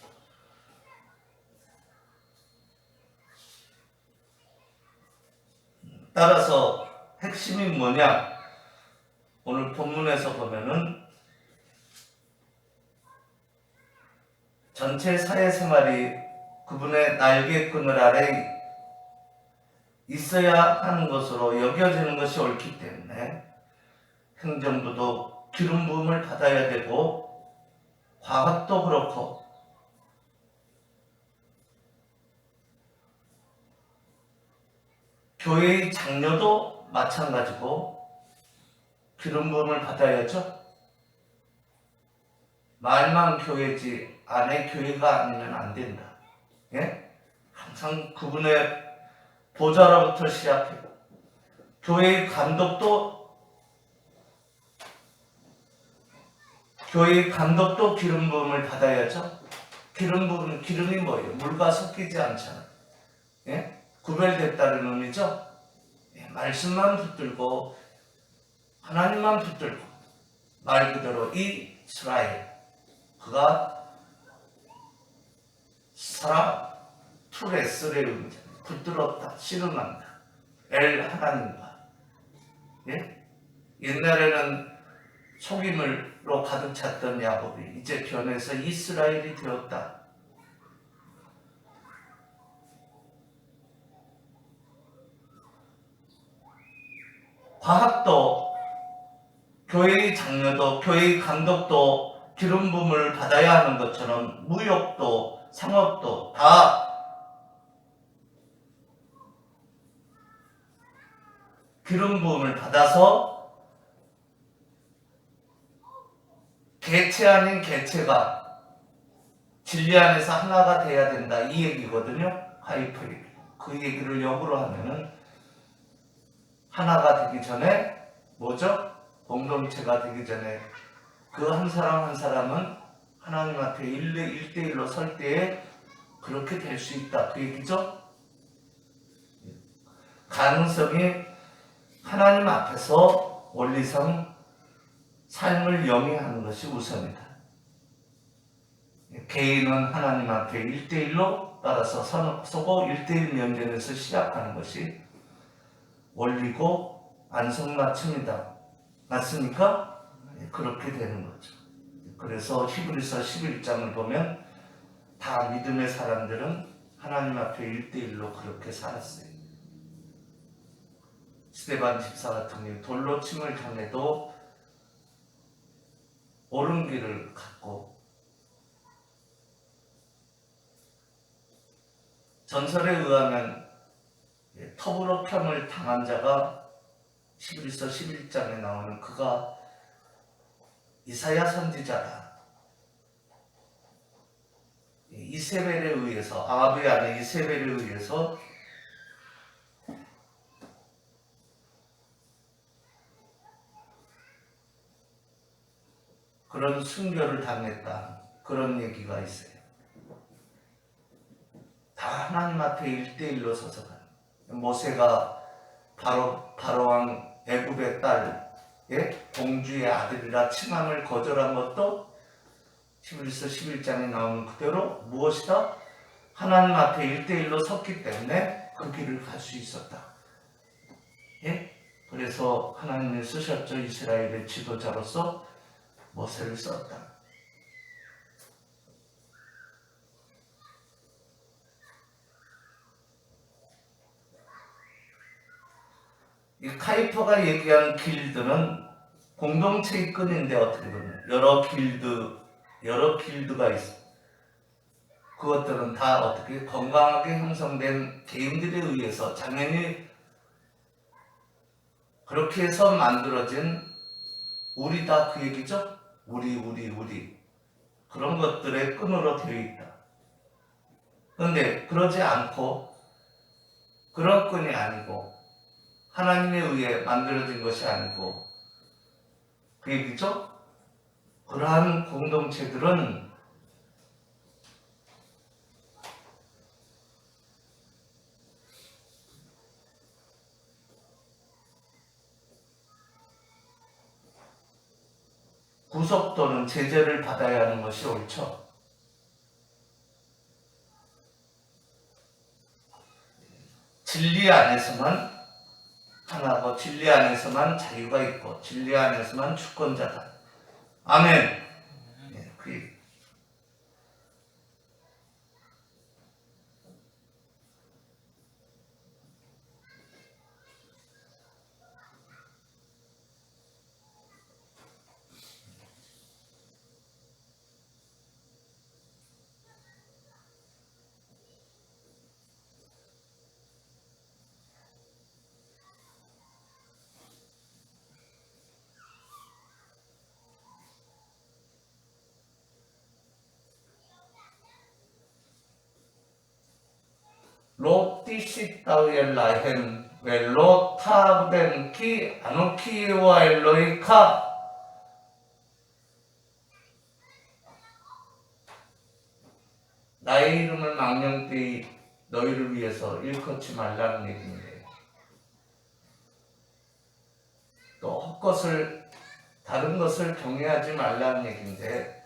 따라서 핵심이 뭐냐? 오늘 본문에서 보면은 전체 사회생활이 그분의 날개끈을 아래 있어야 하는 것으로 여겨지는 것이 옳기 때문에 행정부도 기름 부음을 받아야 되고 과학도 그렇고 교회의 장로도 마찬가지고 기름 부음을 받아야죠. 말만 교회지 안에 교회가 아니면 안 된다. 예? 항상 그분의 보좌로부터 시작해 교회의 감독도 기름 부음을 받아야죠. 기름이 뭐예요? 물과 섞이지 않잖아요. 예? 구별됐다는 의미죠. 예, 말씀만 붙들고 하나님만 붙들고 말 그대로 이스라엘 그가 사라 투레스의 의미잖아요. 붙들었다, 씨름한다. 엘 하나님과. 예? 옛날에는 속임을로 가득 찼던 야곱이 이제 변해서 이스라엘이 되었다. 과학도 교회의 장로도 교회의 감독도 기름 부음을 받아야 하는 것처럼 무역도 상업도 다 기름 부음을 받아서 개체 아닌 개체가 진리 안에서 하나가 돼야 된다, 이 얘기거든요. 하이퍼 얘기. 그 얘기를 역으로 하면은 하나가 되기 전에 뭐죠? 공동체가 되기 전에 그 한 사람 한 사람은 하나님 앞에 1대1로 설 때에 그렇게 될 수 있다, 그 얘기죠. 가능성이 하나님 앞에서 원리상 삶을 영위하는 것이 우선이다. 개인은 하나님 앞에 1대1로 따라서 서고 1대1 면전에서 시작하는 것이 원리고 안성맞춤이다. 맞습니까? 그렇게 되는 거죠. 그래서 히브리서 11장을 보면 다 믿음의 사람들은 하나님 앞에 1대1로 그렇게 살았어요. 스데반 집사 같은 경우 돌로 침을 당해도 옳은 길을 갔고, 전설에 의하면 터부로편을 당한 자가 히브리서 11장에 나오는 그가 이사야 선지자다. 이세벨에 의해서, 아합의 아내 이세벨에 의해서 그런 순교를 당했다, 그런 얘기가 있어요. 다 하나님 앞에 1대1로 서서 가는. 모세가 바로왕 애굽의 딸 공주의 아들이라 칭함을 거절한 것도 히브리서 11장에 나오는 그대로 무엇이다? 하나님 앞에 1대1로 섰기 때문에 그 길을 갈 수 있었다. 그래서 하나님이 쓰셨죠. 이스라엘의 지도자로서 모세를 썼다. 이 카이퍼가 얘기한 길드는 공동체의 끈인데, 어떻게 보면 여러 길드가 있어. 그것들은 다 어떻게 건강하게 형성된 개인들에 의해서 당연히 그렇게 해서 만들어진 우리다, 그 얘기죠. 우리 그런 것들의 끈으로 되어 있다. 그런데 그러지 않고 그런 끈이 아니고 하나님에 의해 만들어진 것이 아니고 그 얘기죠. 그러한 공동체들은 구속 또는 제재를 받아야 하는 것이 옳죠. 진리 안에서만 하나고, 진리 안에서만 자유가 있고, 진리 안에서만 주권자다. 아멘. 그 얘기. 로 티시타우엘 라헨 웰로 타브덴 키 아노키와 엘로이카. 나의 이름을 망령되이 너희를 위해서 일컫지 말라는 얘기인데, 또 헛것을 다른 것을 경외하지 말라는 얘기인데,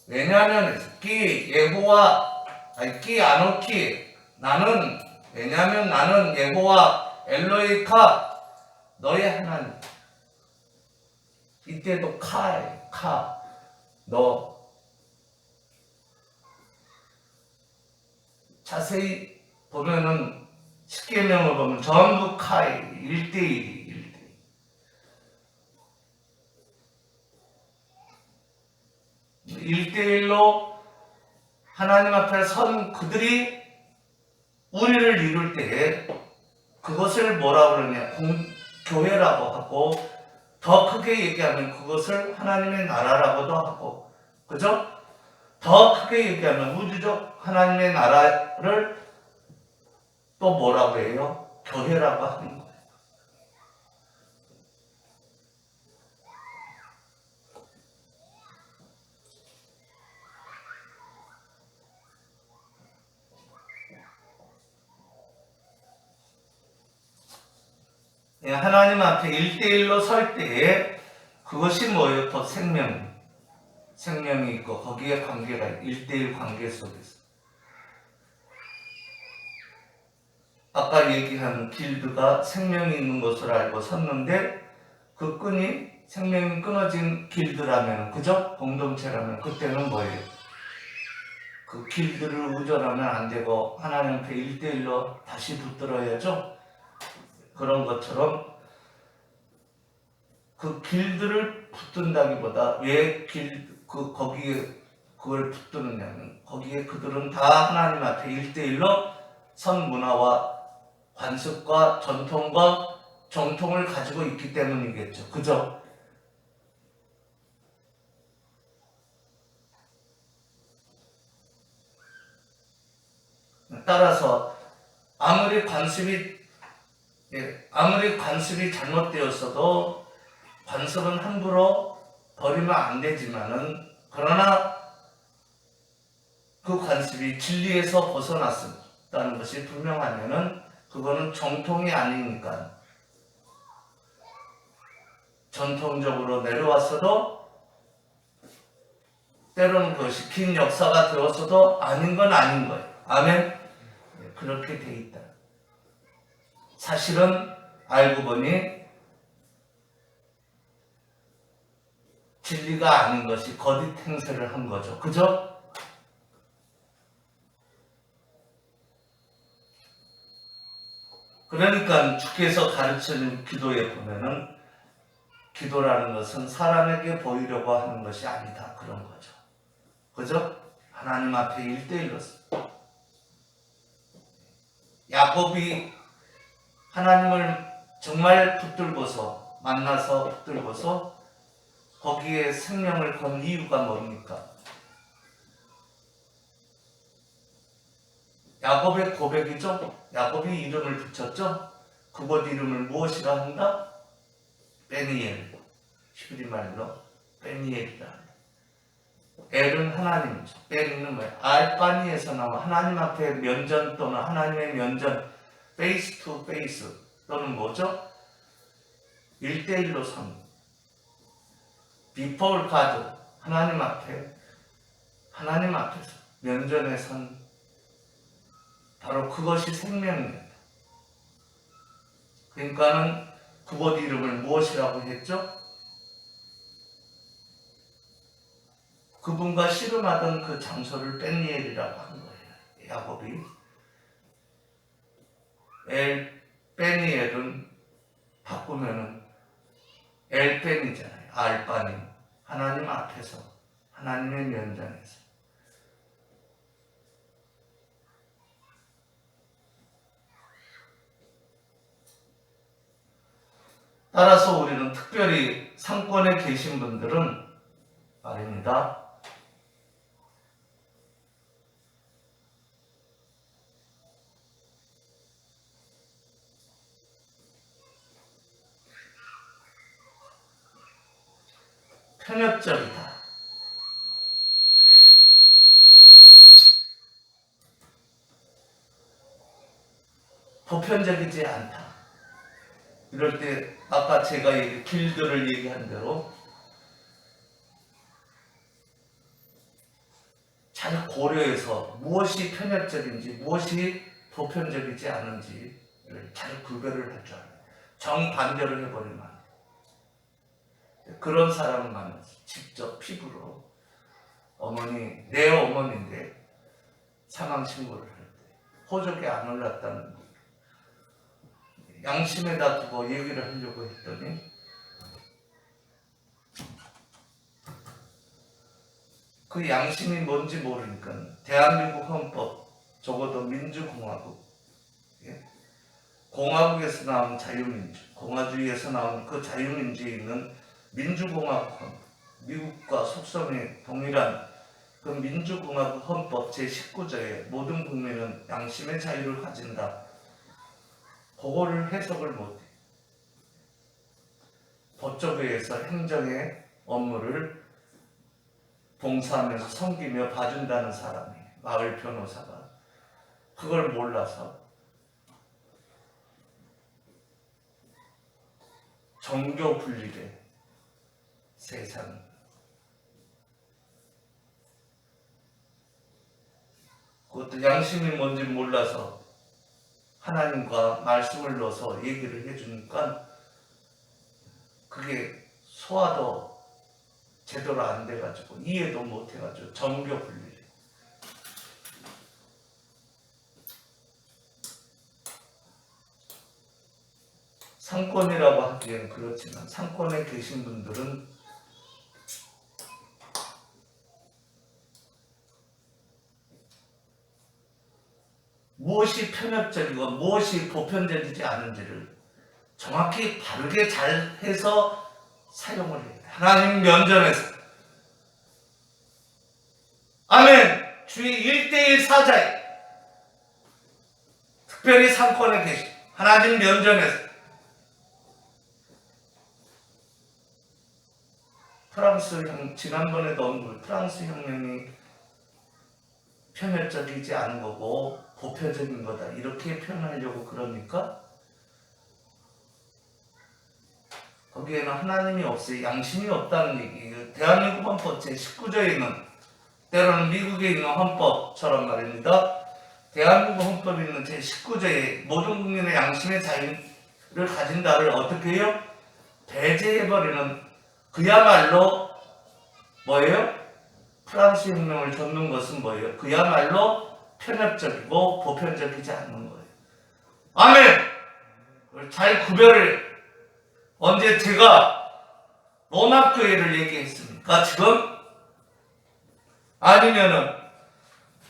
왜냐하면 끼 아노키, 왜냐하면 나는 여호와 엘로이카, 너의 하나님. 이때도 너. 자세히 보면은 십계명을 보면 전부 1대1. 1대1로 하나님 앞에 선 그들이 우리를 이룰 때에 그것을 뭐라 그러냐, 교회라고 하고, 더 크게 얘기하면 그것을 하나님의 나라라고도 하고, 그죠? 더 크게 얘기하면 우주적 하나님의 나라를 또 뭐라고 해요? 교회라고 하는 거예요. 하나님 앞에 1대1로 설 때에 그것이 뭐예요? 더 생명이 있고 거기에 관계가 1대1 관계 속에서 아까 얘기한 길드가 생명이 있는 것을 알고 섰는데 그 끈이 생명이 끊어진 길드라면, 그죠? 공동체라면 그때는 뭐예요? 그 길드를 의존하면 안 되고 하나님 앞에 1대1로 다시 붙들어야죠. 그런 것처럼 그 길들을 붙든다기보다 왜 거기에 그걸 붙드느냐면 거기에 그들은 다 하나님 앞에 1대1로 선 문화와 관습과 전통과 정통을 가지고 있기 때문이겠죠. 그죠? 따라서 아무리 관습이 잘못되었어도 관습은 함부로 버리면 안 되지만은, 그러나 그 관습이 진리에서 벗어났다는 것이 분명하면은 그거는 정통이 아니니까, 전통적으로 내려왔어도 때로는 그것이 긴 역사가 되었어도 아닌 건 아닌 거예요. 아멘. 그렇게 돼 있다. 사실은 알고 보니 진리가 아닌 것이 거짓 행세를 한 거죠. 그죠? 그러니까 주께서 가르치는 기도에 보면은 기도라는 것은 사람에게 보이려고 하는 것이 아니다. 그런 거죠. 그죠? 하나님 앞에 1대1로 야곱이 하나님을 정말 붙들고서 만나서 붙들고서 거기에 생명을 건 이유가 뭡니까? 야곱의 고백이죠. 야곱이 이름을 붙였죠. 그곳 이름을 무엇이라 한다? 베니엘. 히브리 말로 베니엘이라 한다. 엘은 하나님이죠. 베니는 뭐예요? 알바니에서 나온 하나님 앞에 면전 또는 하나님의 면전, 페이스 투 페이스 또는 뭐죠? 1대1로 선. Before God, 하나님 앞에서 면전에 선, 바로 그것이 생명입니다. 그러니까는 그곳 이름을 무엇이라고 했죠? 그분과 씨름하던 그 장소를 베니엘이라고 한 거예요. 야곱이. 베니엘은 바꾸면은 엘벤이잖아요. 알바님. 하나님 앞에서, 하나님의 면전에서. 따라서 우리는 특별히 상권에 계신 분들은 말입니다. 편협적이다. 보편적이지 않다. 이럴 때 아까 제가 길들을 얘기한 대로 잘 고려해서 무엇이 편협적인지 무엇이 보편적이지 않은지를 잘 구별을 할 줄 알아요. 정반대를 해버리면 안 돼요. 그런 사람을 만나서 직접 피부로 내 어머니인데 사망 신고를 할 때 호적에 안 올랐다는 양심에다 두고 얘기를 하려고 했더니 그 양심이 뭔지 모르니까 대한민국 헌법, 적어도 민주공화국, 예? 공화국에서 나온 자유민주, 공화주의에서 나온 그 자유민주에 있는 민주공화국 헌법, 미국과 속성이 동일한 그 민주공화국 헌법 제19조에 모든 국민은 양심의 자유를 가진다. 그거를 해석을 못해. 법조계에서 행정의 업무를 봉사하면서 섬기며 봐준다는 사람이 마을 변호사가 그걸 몰라서 정교 분리돼. 세상 그것도 양심이 뭔지 몰라서 하나님과 말씀을 넣어서 얘기를 해주니까 그게 소화도 제대로 안 돼가지고 이해도 못 해가지고 정교 분리돼. 상권이라고 하기에는 그렇지만 상권에 계신 분들은 무엇이 편협적이고 무엇이 보편적이지 않은지를 정확히 바르게 잘 해서 사용을 해야 돼. 하나님 면전에서. 아멘. 주의 1대1 사자에 특별히 상권에 계신 하나님 면전에서 지난번에도 언급 프랑스 혁명이 편협적이지 않은 거고 보편적인 거다 이렇게 표현하려고 그러니까 거기에는 하나님이 없어요. 양심이 없다는 얘기예요. 대한민국 헌법 제19조에 있는 때로는 미국에 있는 헌법처럼 말입니다. 대한민국 헌법에 있는 제19조에 모든 국민의 양심의 자유를 가진다를 어떻게 해요? 배제해버리는 그야말로 뭐예요? 프랑스 혁명을 줬는 것은 뭐예요? 그야말로 편협적이고 보편적이지 않는 거예요. 아멘! 잘 구별을 언제 제가 로마교회를 얘기했습니까? 지금? 아니면은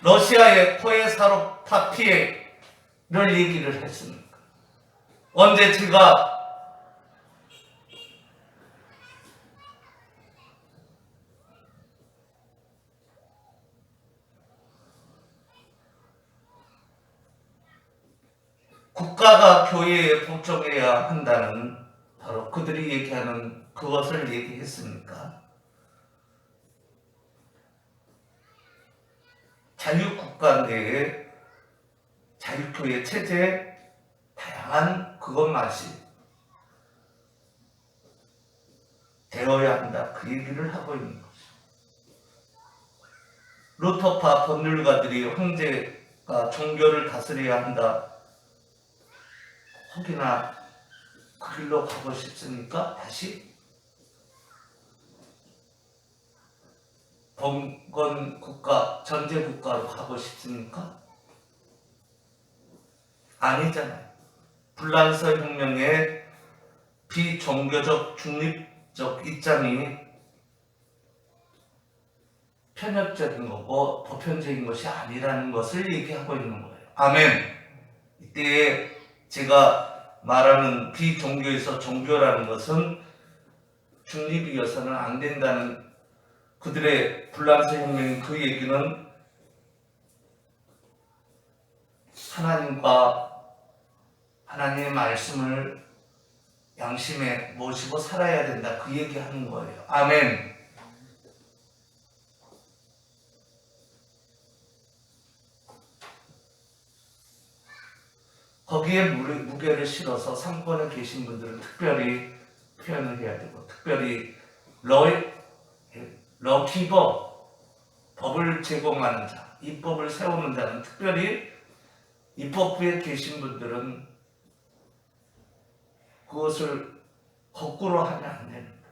러시아의 포에사롭타 피해를 얘기를 했습니까? 언제 제가 국가가 교회에 복종해야 한다는 바로 그들이 얘기하는 그것을 얘기했습니까? 자유국가 내에 자유교회 체제에 다양한 그것 맛이 되어야 한다. 그 얘기를 하고 있는 것이죠. 루터파 법률가들이 황제가 종교를 다스려야 한다. 혹이나 그 길로 가고 싶습니까? 다시 봉건 국가, 전제 국가로 가고 싶습니까? 아니잖아요. 불란서 혁명의 비종교적 중립적 입장이 편협적인 거고 보편적인 것이 아니라는 것을 얘기하고 있는 거예요. 아멘. 이때 제가 말하는 비종교에서 종교라는 것은 중립이어서는 안 된다는 그들의 불란서 혁명 그 얘기는 하나님과 하나님의 말씀을 양심에 모시고 살아야 된다. 그 얘기하는 거예요. 아멘. 거기에 무게를 실어서 상권에 계신 분들은 특별히 표현을 해야 되고 특별히 러기버 법을 제공하는 자, 입법을 세우는 자는 특별히 입법부에 계신 분들은 그것을 거꾸로 하면 안 됩니다.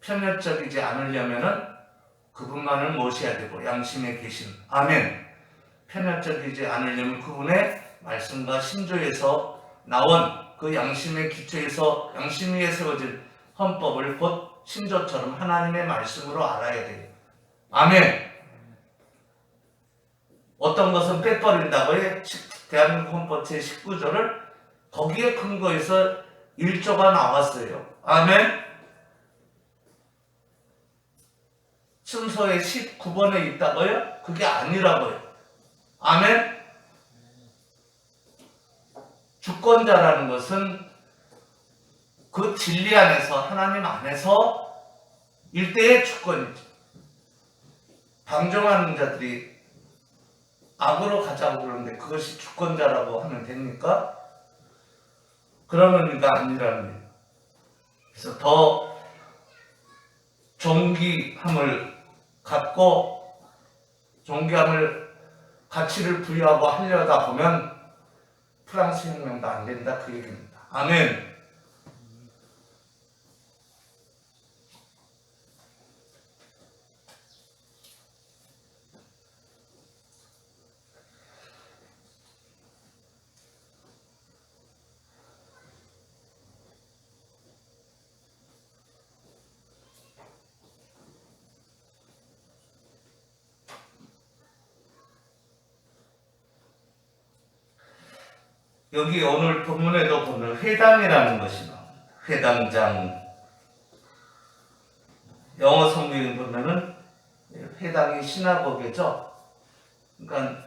편협적이지 않으려면은 그분만을 모셔야 되고 양심에 계신 아멘. 편협적이지 않으려면 그분의 말씀과 신조에서 나온 그 양심의 기초에서 양심 위에 세워진 헌법을 곧 신조처럼 하나님의 말씀으로 알아야 돼요. 아멘. 어떤 것은 빼버린다고요? 대한민국 헌법 제19조를 거기에 근거해서 1조가 나왔어요. 아멘. 순서에 19번에 있다고요? 그게 아니라고요. 아멘. 주권자라는 것은 그 진리 안에서, 하나님 안에서 일대의 주권이죠. 방종하는 자들이 악으로 가자고 그러는데 그것이 주권자라고 하면 됩니까? 그런 의미가 아니라는 거예요. 그래서 더 존귀함을 갖고 존귀함을 가치를 부여하고 하려다 보면 프랑스 혁명도 안 된다 그 얘기입니다. 아멘. 여기 오늘 본문에도 보면 회당이라는 것이 나옵니다. 회당장. 영어 성경에 보면은 회당이 시나고게죠. 그러니까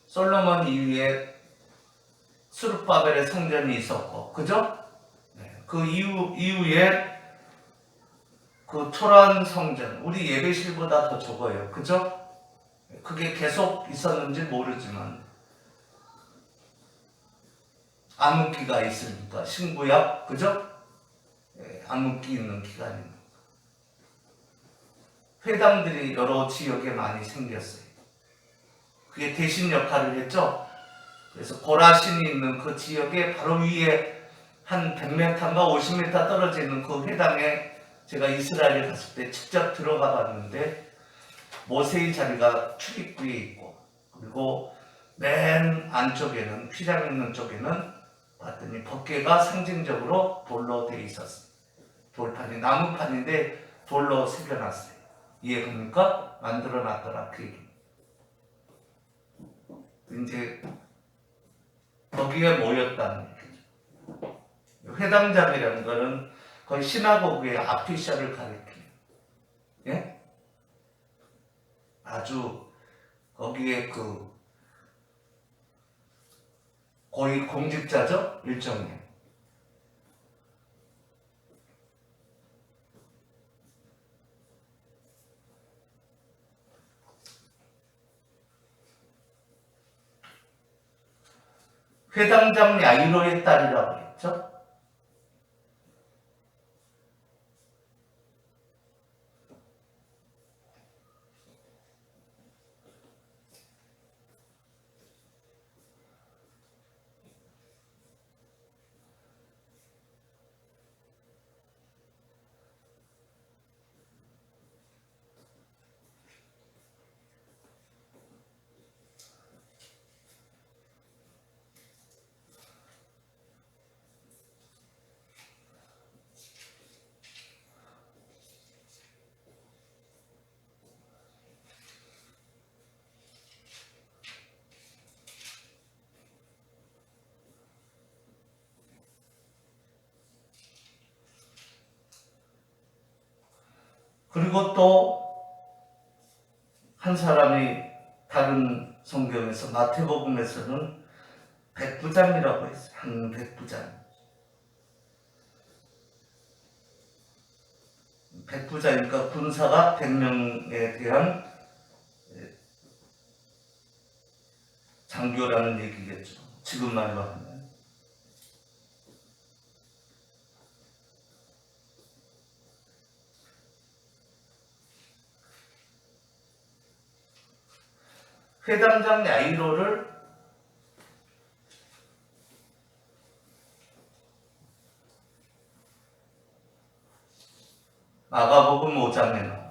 솔로몬 이후에 스룹바벨의 성전이 있었고, 그죠? 그 이후에 그 토란 성전, 우리 예배실보다 더 적어요. 그죠? 그게 계속 있었는지 모르지만 암흑기가 있으니까 신구약, 그죠? 암흑기 있는 기간입니다. 회당들이 여러 지역에 많이 생겼어요. 그게 대신 역할을 했죠. 그래서 고라신이 있는 그 지역에 바로 위에 한 100m인가 50m 떨어져 있는 그 회당에 제가 이스라엘에 갔을 때 직접 들어가 봤는데 모세의 자리가 출입구에 있고, 그리고 맨 안쪽에는, 휘장 있는 쪽에는 봤더니 법궤가 상징적으로 돌로 되어 있었어요. 돌판이 나무판인데 돌로 새겨놨어요. 이해됩니까? 만들어놨더라 그 얘기. 이제 거기에 모였다는 얘기죠. 회당장이라는 거는 거의 시나고그의 아피샤를 가리켜요. 예? 아주 거기에 그 고위 공직자죠? 일종의. 회당장 야이로의 딸이라고 했죠? 그리고 또 한 사람이 다른 성경에서 마태복음에서는 백부장이라고 했어요. 한 백부장. 백부장이니까 군사가 100명에 대한 장교라는 얘기겠죠. 지금 말로 하면. 회당장 야이로를 마가복음 5장에 나오죠.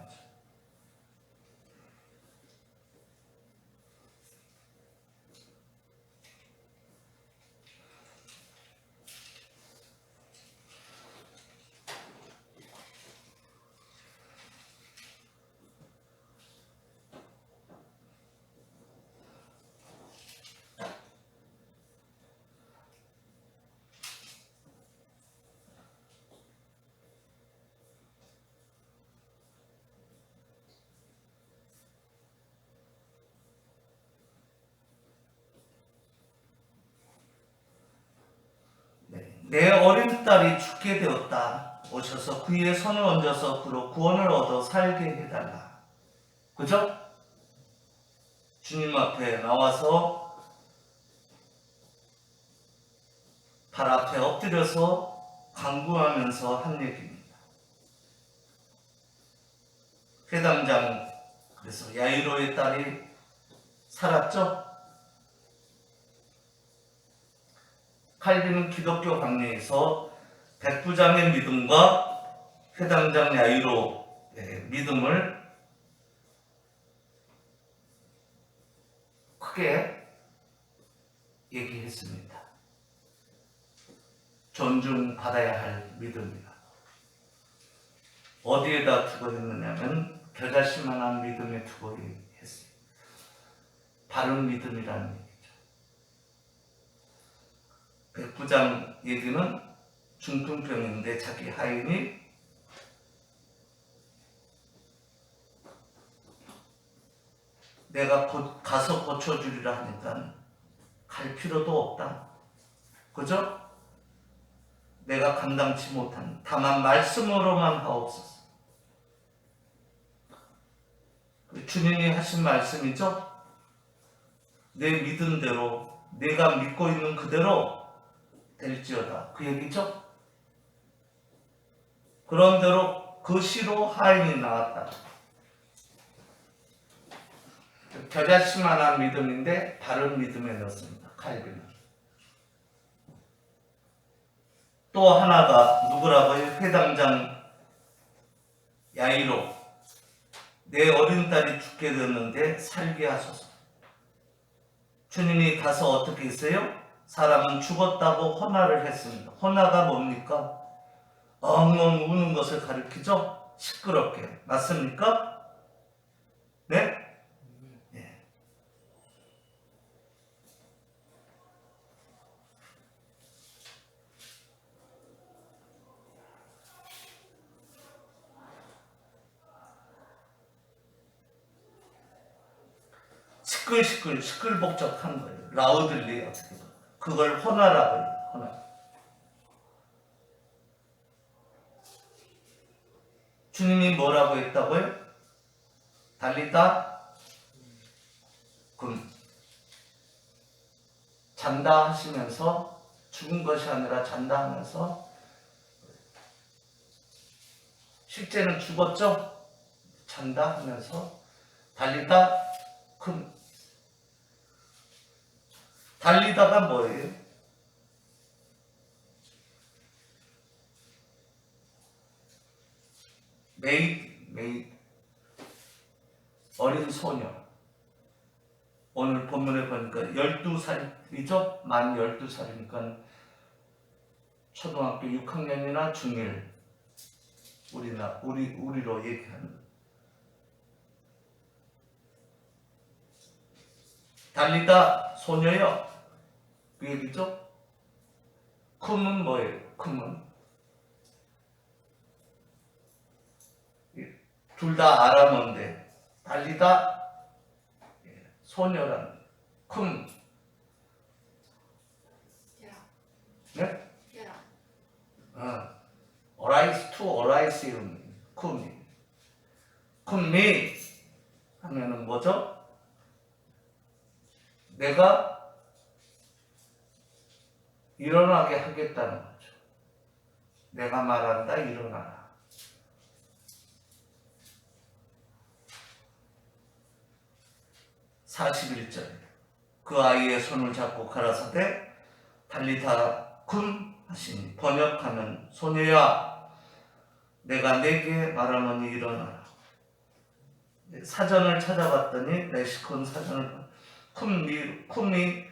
내 어린 딸이 죽게 되었다. 오셔서 그의 손을 얹어서 그로 구원을 얻어 살게 해달라. 그죠? 주님 앞에 나와서 발 앞에 엎드려서 간구하면서 한 얘기입니다. 회당장, 그래서 야이로의 딸이 살았죠? 칼빈은 기독교 강령에서 백부장의 믿음과 회당장 야이로의 믿음을 크게 얘기했습니다. 존중받아야 할 믿음이다. 어디에다 두고 했느냐면 겨자씨만한 믿음에 두고 했어요. 바른 믿음이라는 얘기죠. 백부장 얘기는 중풍병인데 자기 하인이 내가 곧 가서 고쳐주리라 하니까 갈 필요도 없다. 그죠? 내가 감당치 못한 다만 말씀으로만 하옵소서. 주님이 하신 말씀이죠. 내 믿음대로 내가 믿고 있는 그대로 될지어다. 그 얘기죠. 그런대로 그 시로 하인이 나왔다. 겨자씨만한 믿음인데 바른 믿음에 넣습니다. 칼빈은. 또 하나가 누구라고요? 회당장 야이로. 내 어린 딸이 죽게 되었는데 살게 하소서. 주님이 가서 어떻게 했어요? 사람은 죽었다고 혼화를 했습니다. 혼화가 뭡니까? 엉엉 우는 것을 가리키죠? 시끄럽게. 맞습니까? 네? 네. 시끌벅적한 거예요. 라우들리 어떻게 보면. 그걸 혼화라고 해요. 혼화. 주님이 뭐라고 했다고요? 달리다 금. 잔다 하시면서 죽은 것이 아니라 잔다 하면서 실제는 죽었죠? 잔다 하면서 달리다 금. 달리다가 뭐예요? 메이드 어린 소녀. 오늘 본문에 보니까 12살이죠? 만 12살이니까 초등학교 6학년이나 중1 우리로 얘기하는 달리다 소녀요. 그 얘기죠? 쿰은 뭐예요? 쿰은 둘 다 아람어인데 달리다 소녀란 쿰. 네? 어라이스 투 어라이스는 쿰이. 쿰미 하면은 뭐죠? 내가 일어나게 하겠다는 거죠. 내가 말한다, 일어나라. 41절. 그 아이의 손을 잡고 가라사대 달리다 쿰 하시니 번역하면 소녀야 내가 내게 말하노니 일어나라. 사전을 찾아봤더니 렉시콘 사전을 쿰이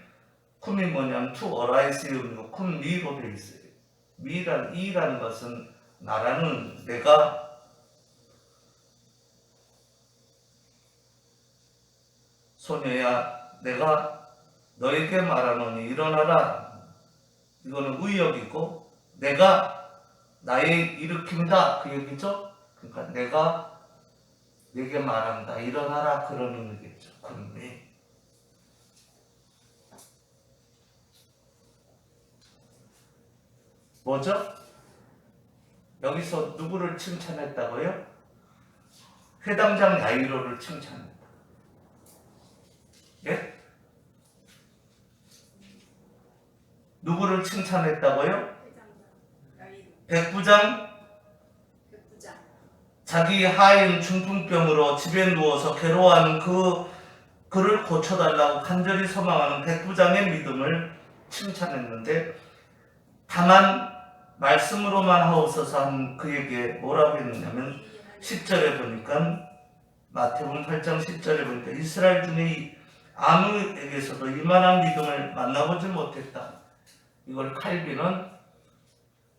뭐냐면 투 어라이스의 의미고 쿰미로 되어 있어요. 이라는 것은 나라는 내가 소녀야 내가 너에게 말하노니 일어나라. 이거는 의역이고 내가 나의 일으킵니다. 그 얘기죠. 그러니까 내가 내게 말한다. 일어나라. 그런 의미겠죠. 그런데 뭐죠? 여기서 누구를 칭찬했다고요? 회당장 야이로를 칭찬했다. 예? 누구를 칭찬했다고요? 백부장? 자기 하인 중풍병으로 집에 누워서 괴로워하는 그를 고쳐달라고 간절히 소망하는 백부장의 믿음을 칭찬했는데, 다만 말씀으로만 하옵소서 한 그에게 뭐라고 했느냐면 10절에 보니까, 마태복음 8장 10절에 보니까 이스라엘 중에 아무에게서도 이만한 믿음을 만나보지 못했다. 이걸 칼빈은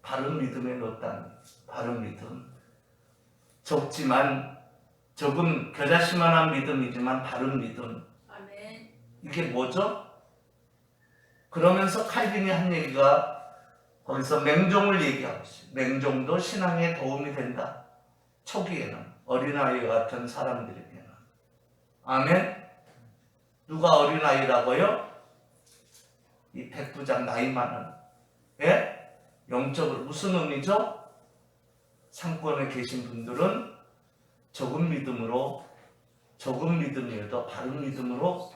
바른 믿음에 넣었다. 바른 믿음. 적은 겨자씨만한 믿음이지만 바른 믿음. 아멘. 이게 뭐죠? 그러면서 칼빈이 한 얘기가 거기서 맹종을 얘기하고 있어요. 맹종도 신앙에 도움이 된다. 초기에는 어린아이 같은 사람들에게는. 아멘. 누가 어린아이라고요? 이 백부장 나이 많은. 예? 영적으로 무슨 의미죠? 상권에 계신 분들은 적은 믿음이어도 바른 믿음으로,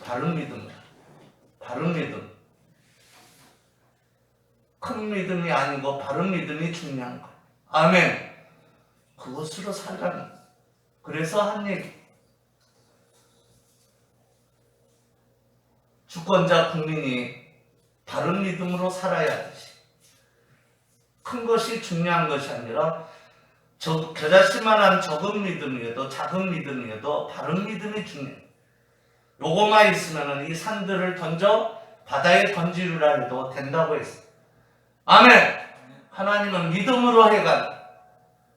바른 믿음. 큰 믿음이 아니고 바른 믿음이 중요한 거. 아멘. 그것으로 살라는. 그래서 한 얘기. 주권자 국민이 바른 믿음으로 살아야 하듯이, 큰 것이 중요한 것이 아니라 겨자씨만한 적은 믿음이어도 작은 믿음이어도 바른 믿음이 중요해요. 요거만 있으면 이 산들을 던져 바다에 던지리라 해도 된다고 했어요. 아멘. 하나님은 믿음으로 해가,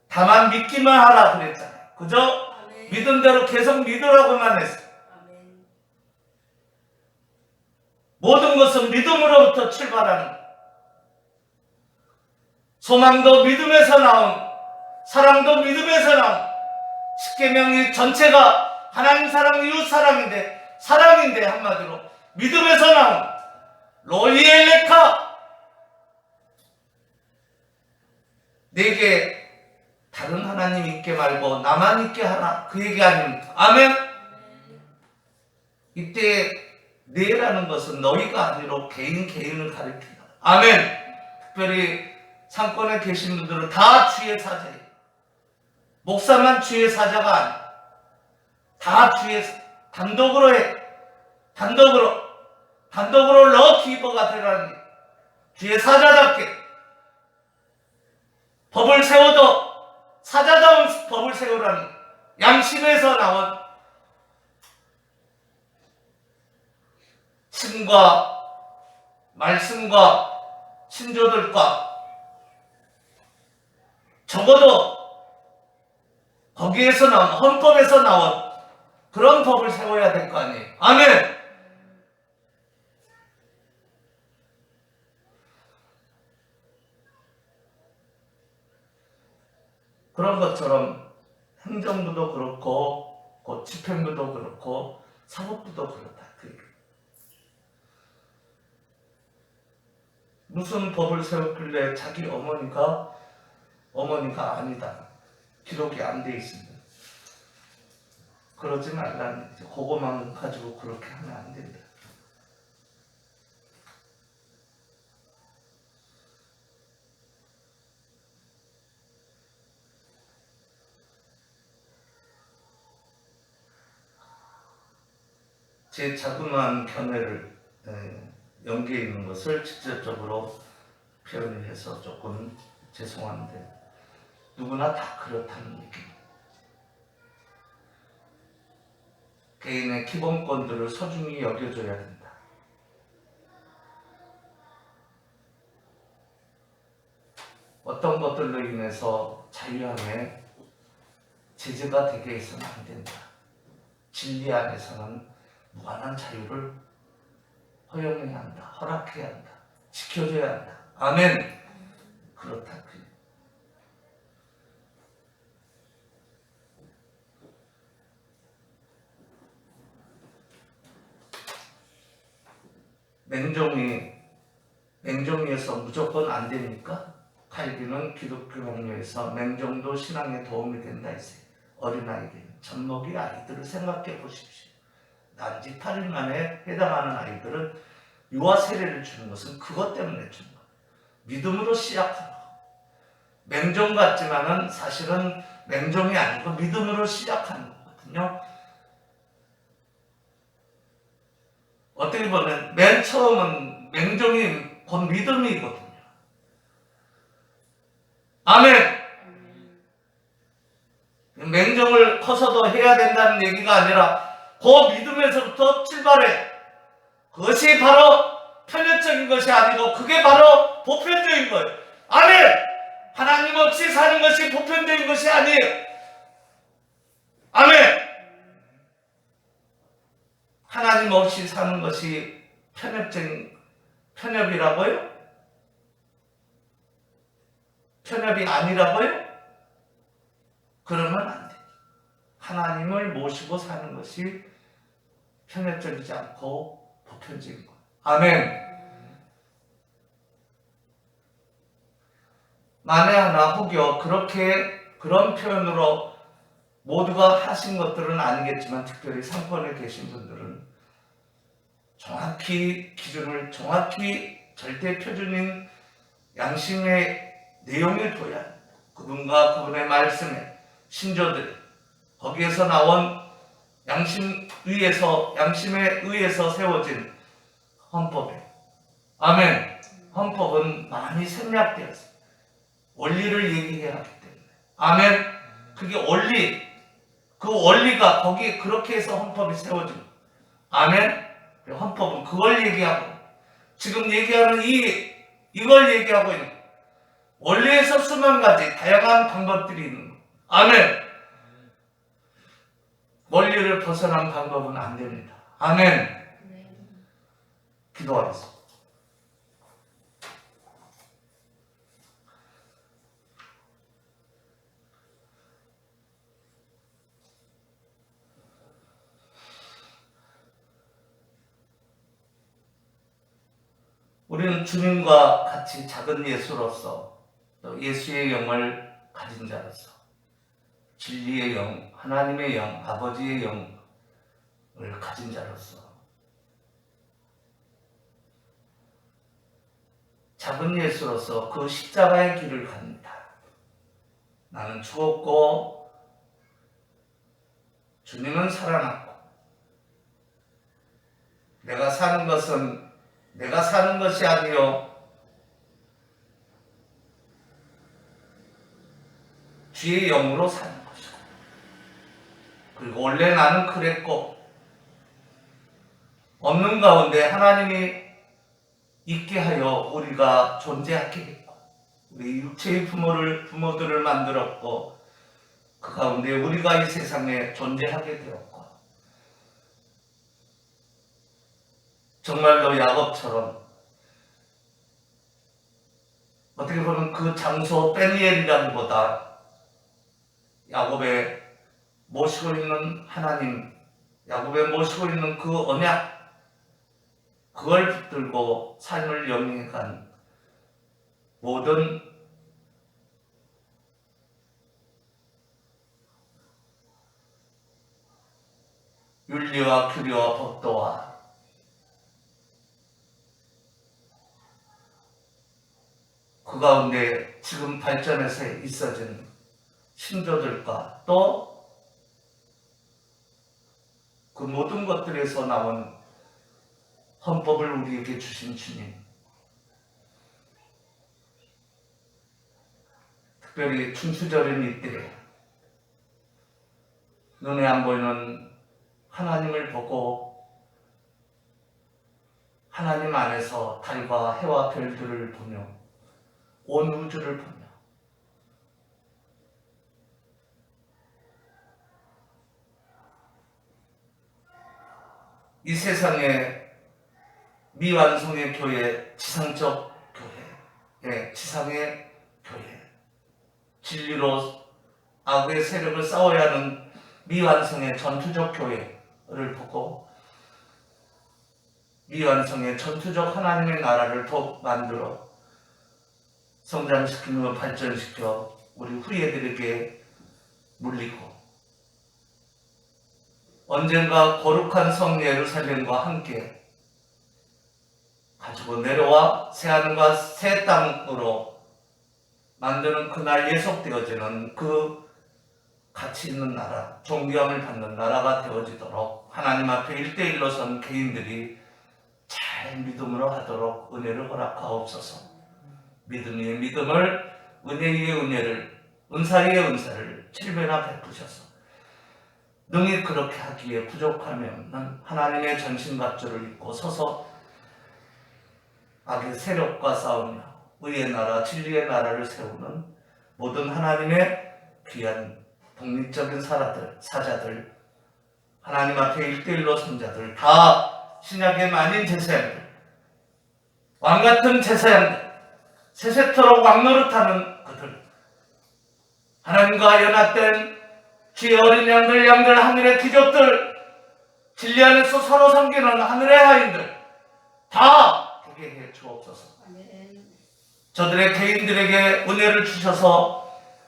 다만 믿기만 하라 그랬잖아요. 그죠? 아멘. 믿은 대로 계속 믿으라고만 했어요. 아멘. 모든 것은 믿음으로부터 출발하는 거예요. 소망도 믿음에서 나온, 사랑도 믿음에서 나온, 십계명이 전체가 하나님 사랑, 이웃 사랑인데 한마디로 믿음에서 나온 로이엘레카. 내게 다른 하나님 있게 말고 나만 있게 하라, 그 얘기 아닙니까? 아멘. 이때 내라는 것은 너희가 아니라 개인을 가리킨다. 아멘. 특별히 상권에 계신 분들은 다 주의 사자예요. 목사만 주의 사자가 아니에요. 다 주의 단독으로 해. 단독으로 너 기버가 되라는 게 주의 사자답게 법을 세워도 사자다운 법을 세우라는, 양심에서 나온 신과 말씀과 신조들과 적어도 거기에서 나온, 헌법에서 나온 그런 법을 세워야 될 거 아니에요. 아멘. 그런 것처럼 행정부도 그렇고 곧 집행부도 그렇고 사법부도 그렇다. 무슨 법을 세웠길래 자기 어머니가 아니다, 기록이 안 돼 있습니다. 그러지 말라는 얘기죠. 그거만 가지고 그렇게 하면 안 된다. 제 자그마한 견해를 연계에 있는 것을 직접적으로 표현을 해서 조금 죄송한데, 누구나 다 그렇다는 얘기. 개인의 기본권들을 소중히 여겨줘야 된다. 어떤 것들로 인해서 자유함에 제재가 되게 해서는 안 된다. 진리 안에서는 무한한 자유를 허용해야 한다. 허락해야 한다. 지켜줘야 한다. 아멘. 그렇다. 맹종에서 무조건 안 됩니까? 칼빈은 기독교 강요에서 맹종도 신앙에 도움이 된다 했어요. 어린아이에게는. 젖먹이 아이들을 생각해 보십시오. 난지 8일 만에 해당하는 아이들을 유아 세례를 주는 것은 그것 때문에 주는 거예요. 믿음으로 시작하는 거. 맹종 같지만은 사실은 맹종이 아니고 믿음으로 시작하는 거거든요. 어떻게 보면 맨 처음은 맹종이 곧 믿음이거든요. 아멘. 맹종을 커서도 해야 된다는 얘기가 아니라 그 믿음에서부터 출발해. 그것이 바로 편협적인 것이 아니고 그게 바로 보편적인 거예요. 아멘. 하나님 없이 사는 것이 보편적인 것이 아니에요. 아멘. 하나님 없이 사는 것이 편협이라고요? 편협이 아니라고요? 그러면 안 돼. 하나님을 모시고 사는 것이 편협적이지 않고 보편적인 거예요. 아멘. 만에 하나 혹여 그런 표현으로 모두가 하신 것들은 아니겠지만 특별히 상권에 계신 분들은 정확히 기준을 정확히 절대 표준인 양심의 내용에 둬야 합니다. 그분과 그분의 말씀에 신조들 거기에서 나온 양심에 의해서 세워진 헌법에 아멘. 헌법은 많이 생략되었습니다. 원리를 얘기해야 하기 때문에 아멘. 그게 원리, 그 원리가 거기에 그렇게 해서 헌법이 세워진 거예요. 아멘. 헌법은 그걸 얘기하고 지금 얘기하는 이걸 얘기하고 있는 거예요. 원리에서 수만 가지 다양한 방법들이 있는 거예요. 아멘. 원리를 벗어난 방법은 안 됩니다. 아멘. 기도하겠습니다. 우리는 주님과 같이 작은 예수로서 또 예수의 영을 가진 자로서 진리의 영, 하나님의 영, 아버지의 영을 가진 자로서 작은 예수로서 그 십자가의 길을 갑니다. 나는 죽었고 주님은 살아났고 내가 사는 것은 내가 사는 것이 아니요 주의 영으로 사는 것이고 그리고 원래 나는 그랬고 없는 가운데 하나님이 있게 하여 우리가 존재하게 했고 우리 육체의 부모들을 만들었고 그 가운데 우리가 이 세상에 존재하게 되었고 정말로 야곱처럼 어떻게 보면 그 장소 페니엘이라기보다 야곱의 모시고 있는 하나님, 야곱의 모시고 있는 그 언약 그걸 붙들고 삶을 영위해간 모든 윤리와 규리와 법도와 그 가운데 지금 발전해서 있어진 신조들과 또 그 모든 것들에서 나온 헌법을 우리에게 주신 주님, 특별히 춘추절인 이때 눈에 안 보이는 하나님을 보고 하나님 안에서 달과 해와 별들을 보며 온 우주를 보며 이 세상의 미완성의 교회, 지상적 교회, 지상의 교회, 진리로 악의 세력을 싸워야 하는 미완성의 전투적 교회를 보고 미완성의 전투적 하나님의 나라를 더 만들어 성장시키며 발전시켜 우리 후예들에게 물리고 언젠가 거룩한 성 예루살렘과 함께 가지고 내려와 새하늘과 새 땅으로 만드는 그날 예속되어지는 그 가치 있는 나라, 존경을 받는 나라가 되어지도록 하나님 앞에 1대1로 선 개인들이 잘 믿음으로 하도록 은혜를 허락하옵소서. 믿음 위에 믿음을, 은혜 위에 은혜를, 은사 위에 은사를 7배나 베푸셔서 능히 그렇게 하기에 부족함이 없는 하나님의 전신갑주를 입고 서서 악의 세력과 싸우며 의의 나라, 진리의 나라를 세우는 모든 하나님의 귀한 독립적인 사자들, 하나님 앞에 1대1로 선자들, 다 신약의 만인 제사장들, 왕같은 제사장들, 세세토록 왕노릇하는 그들, 하나님과 연합된 주의 어린 양들 하늘의 귀족들, 진리 안에서 서로 섬기는 하늘의 하인들 다 되게 해 주옵소서. 저들의 개인들에게 은혜를 주셔서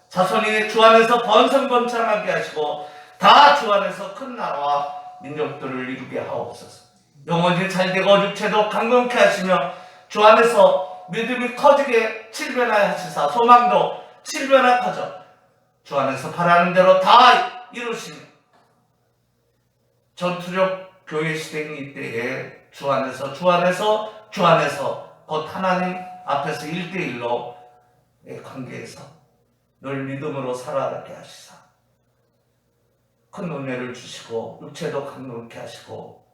자손이 주 안에서 번성번창하게 하시고 다 주 안에서 큰 나라와 민족들을 이루게 하옵소서. 영혼이 잘되고 육체도 강건케 하시며 주 안에서 믿음이 커지게 7배나 하시사 소망도 7배나 커져 주 안에서 바라는 대로 다 이루시며 전투력 교회 시대인 이때에 주 안에서 곧 하나님 앞에서 1대1로의 관계에서 늘 믿음으로 살아가게 하시사 큰 은혜를 주시고 육체도 강건케 하시고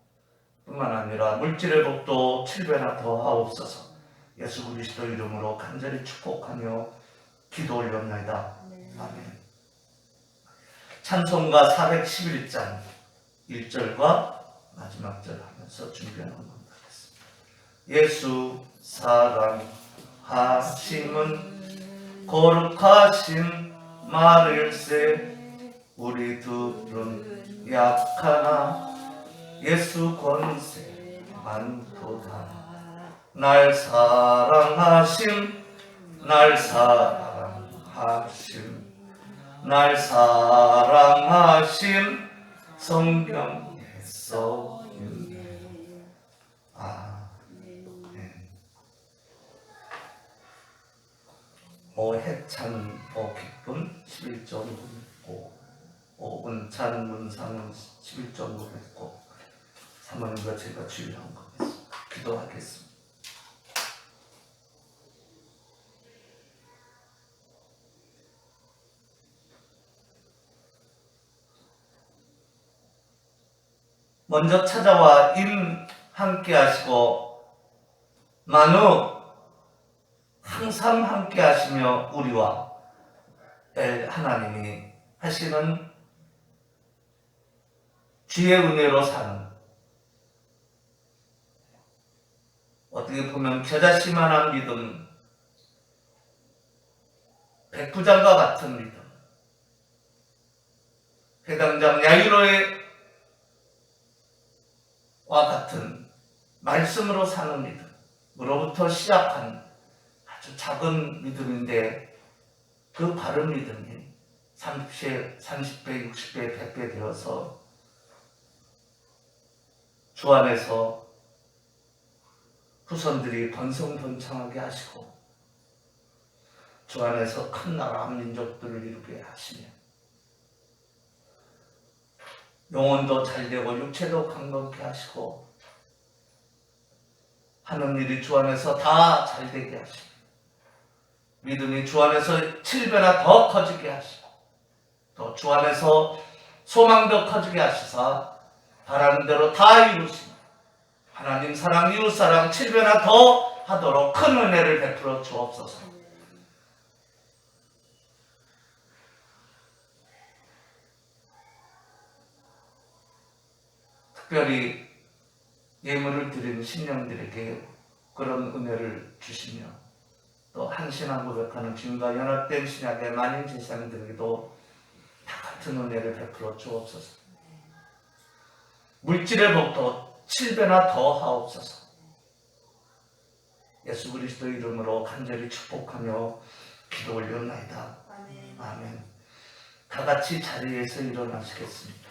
뿐만 아니라 물질의 복도 7배나 더 하옵소서. 예수 그리스도 이름으로 간절히 축복하며 기도 올렸나이다. 아멘. 찬송가 411장 1절과 마지막 절 하면서 준비하는 것 하겠습니다. 예수 사랑하심은 거룩하신 말일세 우리 둘은 약하나 예수 권세 많도다. 날 사랑하심 성경에 써있네. 아멘. 오 해찬 오 기쁨 11.9, 오 은찬 문상은 11.9 했고 사모님과 제가 주의한 거겠습니다. 기도하겠습니다. 먼저 찾아와 임 함께 하시고 만우 항상 함께 하시며 우리와 하나님이 하시는 주의 은혜로 사는, 어떻게 보면 겨자씨만한 믿음, 백부장과 같은 믿음, 회당장 야이로의 와 같은 말씀으로 사는 믿음으로부터 시작한 아주 작은 믿음인데 그 바른 믿음이 30배, 60배, 100배 되어서 주 안에서 후손들이 번성번창하게 하시고 주 안에서 큰 나라 민족들을 이루게 하시며 영혼도 잘되고 육체도 강건케 하시고 하는 일이 주 안에서 다 잘되게 하시고 믿음이 주 안에서 7배나 더 커지게 하시고 또 주 안에서 소망도 커지게 하시사 바라는 대로 다 이루시며 하나님 사랑 이웃 사랑 7배나 더 하도록 큰 은혜를 베풀어 주옵소서. 특별히 예물을 드리는 신령들에게 그런 은혜를 주시며 또 한신한 고백하는 주님과 연합된 신약의 만인 제사장들에게도 다 같은 은혜를 베풀어 주옵소서. 물질의 복도 7배나 더 하옵소서. 예수 그리스도 이름으로 간절히 축복하며 기도 올려옵나이다. 아멘. 아멘. 다 같이 자리에서 일어나시겠습니다.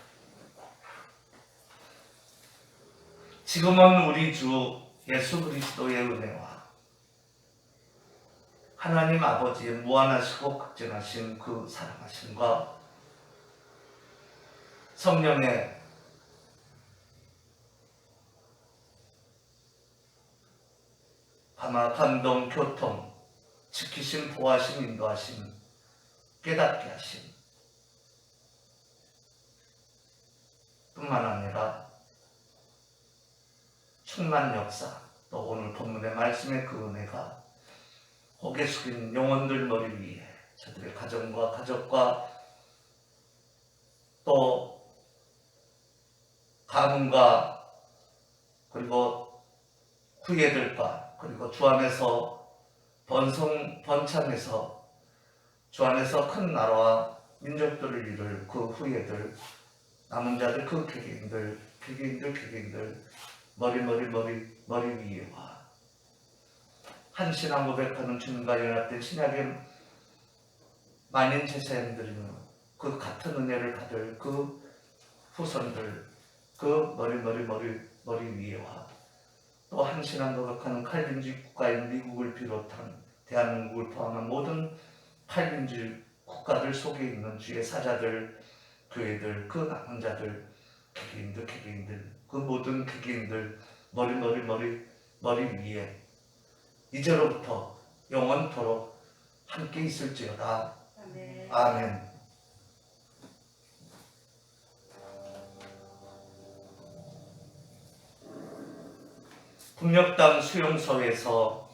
지금은 우리 주 예수 그리스도의 은혜와 하나님 아버지의 무한하시고 극진하신 그 사랑하심과 성령의 감화, 감동, 교통, 지키심, 보호하심, 인도하심, 깨닫게 하심 뿐만 아니라 충만 역사, 또 오늘 본문의 말씀의 그 은혜가 고개 숙인 영혼들 머리 위에 저들의 가정과 가족과 또 가문과 그리고 후예들과 그리고 주 안에서 번창해서 주 안에서 큰 나라와 민족들을 이룰 그 후예들, 남은 자들, 그 개개인들 머리 위에와 한 신앙 고백하는 주님과 연합된 신약의 만인 제사장들이며 그 같은 은혜를 받을 그 후손들, 그 머리 위에와 또 한 신앙 고백하는 칼빈주의 국가인 미국을 비롯한 대한민국을 포함한 모든 칼빈주의 국가들 속에 있는 주의 사자들, 교회들, 그 남은 자들, 개개인들, 그 모든 개개인들 머리 위에 이제로부터 영원토록 함께 있을지어다. 아멘. 아멘. 북녘땅 수용소에서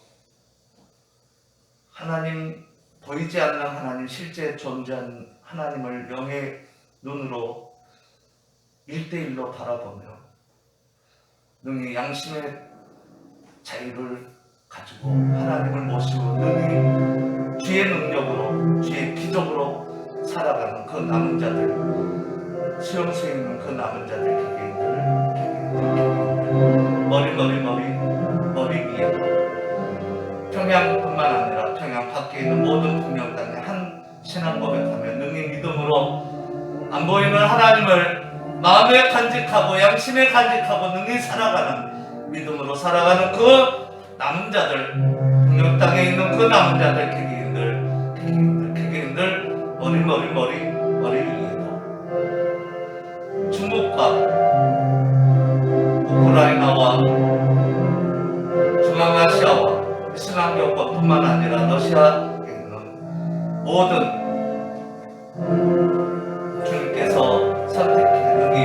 하나님, 보이지 않는 하나님, 실제 존재한 하나님을 영의 눈으로 1대1로 바라보며 능히 양심의 자유를 가지고 하나님을 모시고 능히 주의 능력으로, 주의 기적으로 살아가는 그 남은 자들, 수용소에 있는 그 남은 자들, 개개인들 머리 위에도 평양뿐만 아니라 평양 밖에 있는 모든 북녘땅에 한 신앙 고백하며 능히 믿음으로 안 보이는 하나님을 마음에 간직하고 양심에 간직하고 능히 살아가는, 믿음으로 살아가는 그 남은 자들, 북녘땅에 있는 그 남은 자들, 개개인들 머리 위에도 중국과 우크라이나와 중앙아시아와 이슬람교권뿐만 아니라 러시아에 있는 모든 주님께서 선택해 능히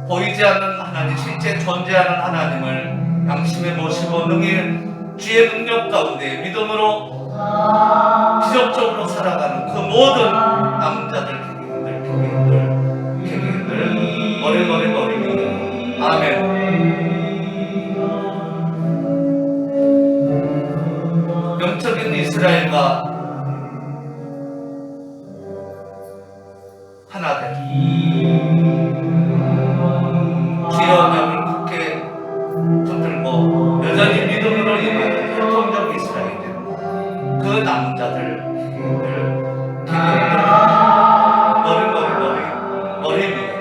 보이지 않는 하나님, 실제 존재하는 하나님을 양심에 모시고 능히 주의 능력 가운데 믿음으로 기적적으로 살아가는 그 모든 남은 자들, 개개인들 머리 위에 아멘. 영적인 이스라엘과 하나 된 주의 언약을 굳게 붙들고 여전히 믿음으로 임하는 혈통적 이스라엘들, 그 남은 자들, 개개인들 머리 위에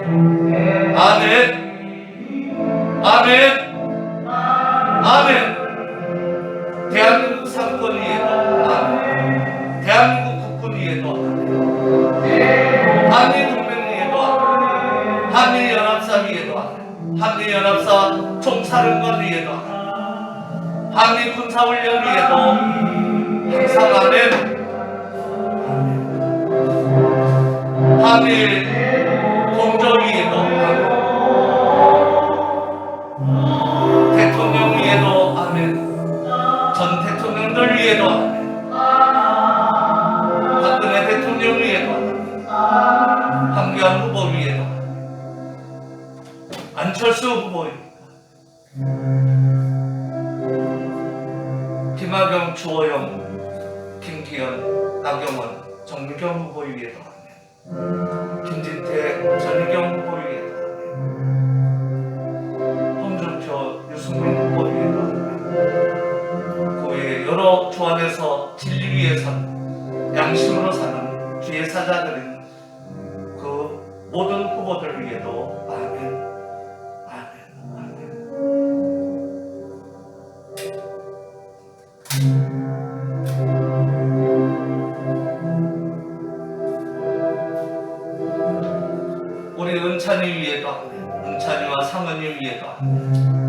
아멘. 대한민국 상권 위에도 아멘. 대한민국 국군 위에도 아멘. 한미동맹 위에도 아멘. 한미연합사 위에도 아멘. 한미연합사 총사령관 위에도 아멘. 한미군사훈련 위에도 항상 아멘. 한미 공조 위에도 아멘. 대통령 위에도 아멘. 전 대통령들 위에도 아멘. 박근혜 대통령 위에도 아멘. 황교안 후보 위에도 아멘. 안철수 후보 위에도 김학영, 주호영, 김기현, 나경원, 정미경 후보 위에도 아멘. 김진태, 전희경 후보 위에도 오늘도 주 안에서 진리 위에 선 양심으로 사는 주의 사자들인 그 모든 후보들 위에도 아멘, 아멘, 아멘. 우리 은찬이 위에도 아멘, 은찬이와 상은이 위에도 아멘.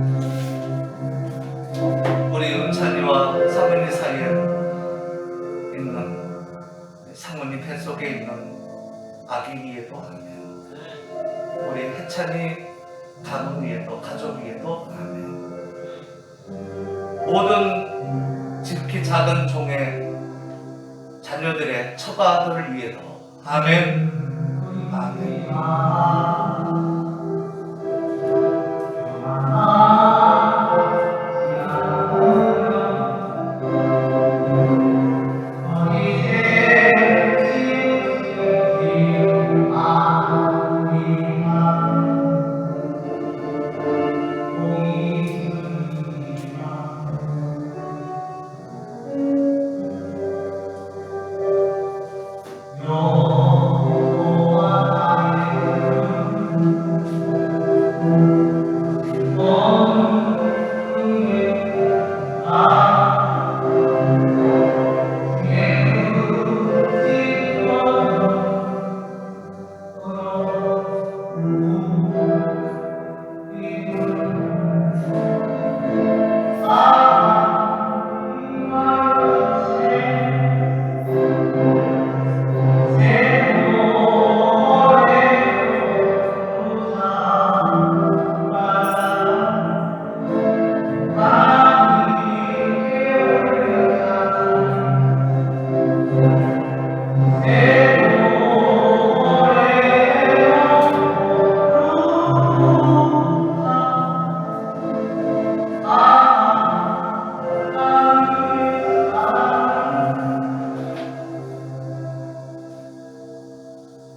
우리 은찬이와 상은이 사이에 있는 상은이 뱃속에 있는 아기 위에도 아멘. 우리 해찬이 가문 위에도 가족 위에도 아멘. 모든 지극히 작은 종의 자녀들의 처가들 위에도 아멘. 아멘.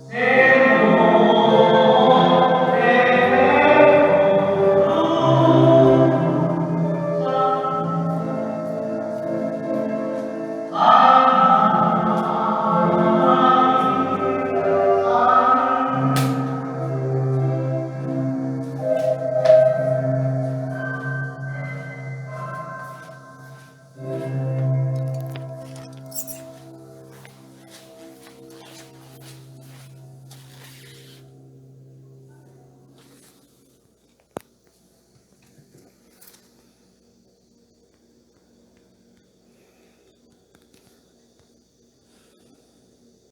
네.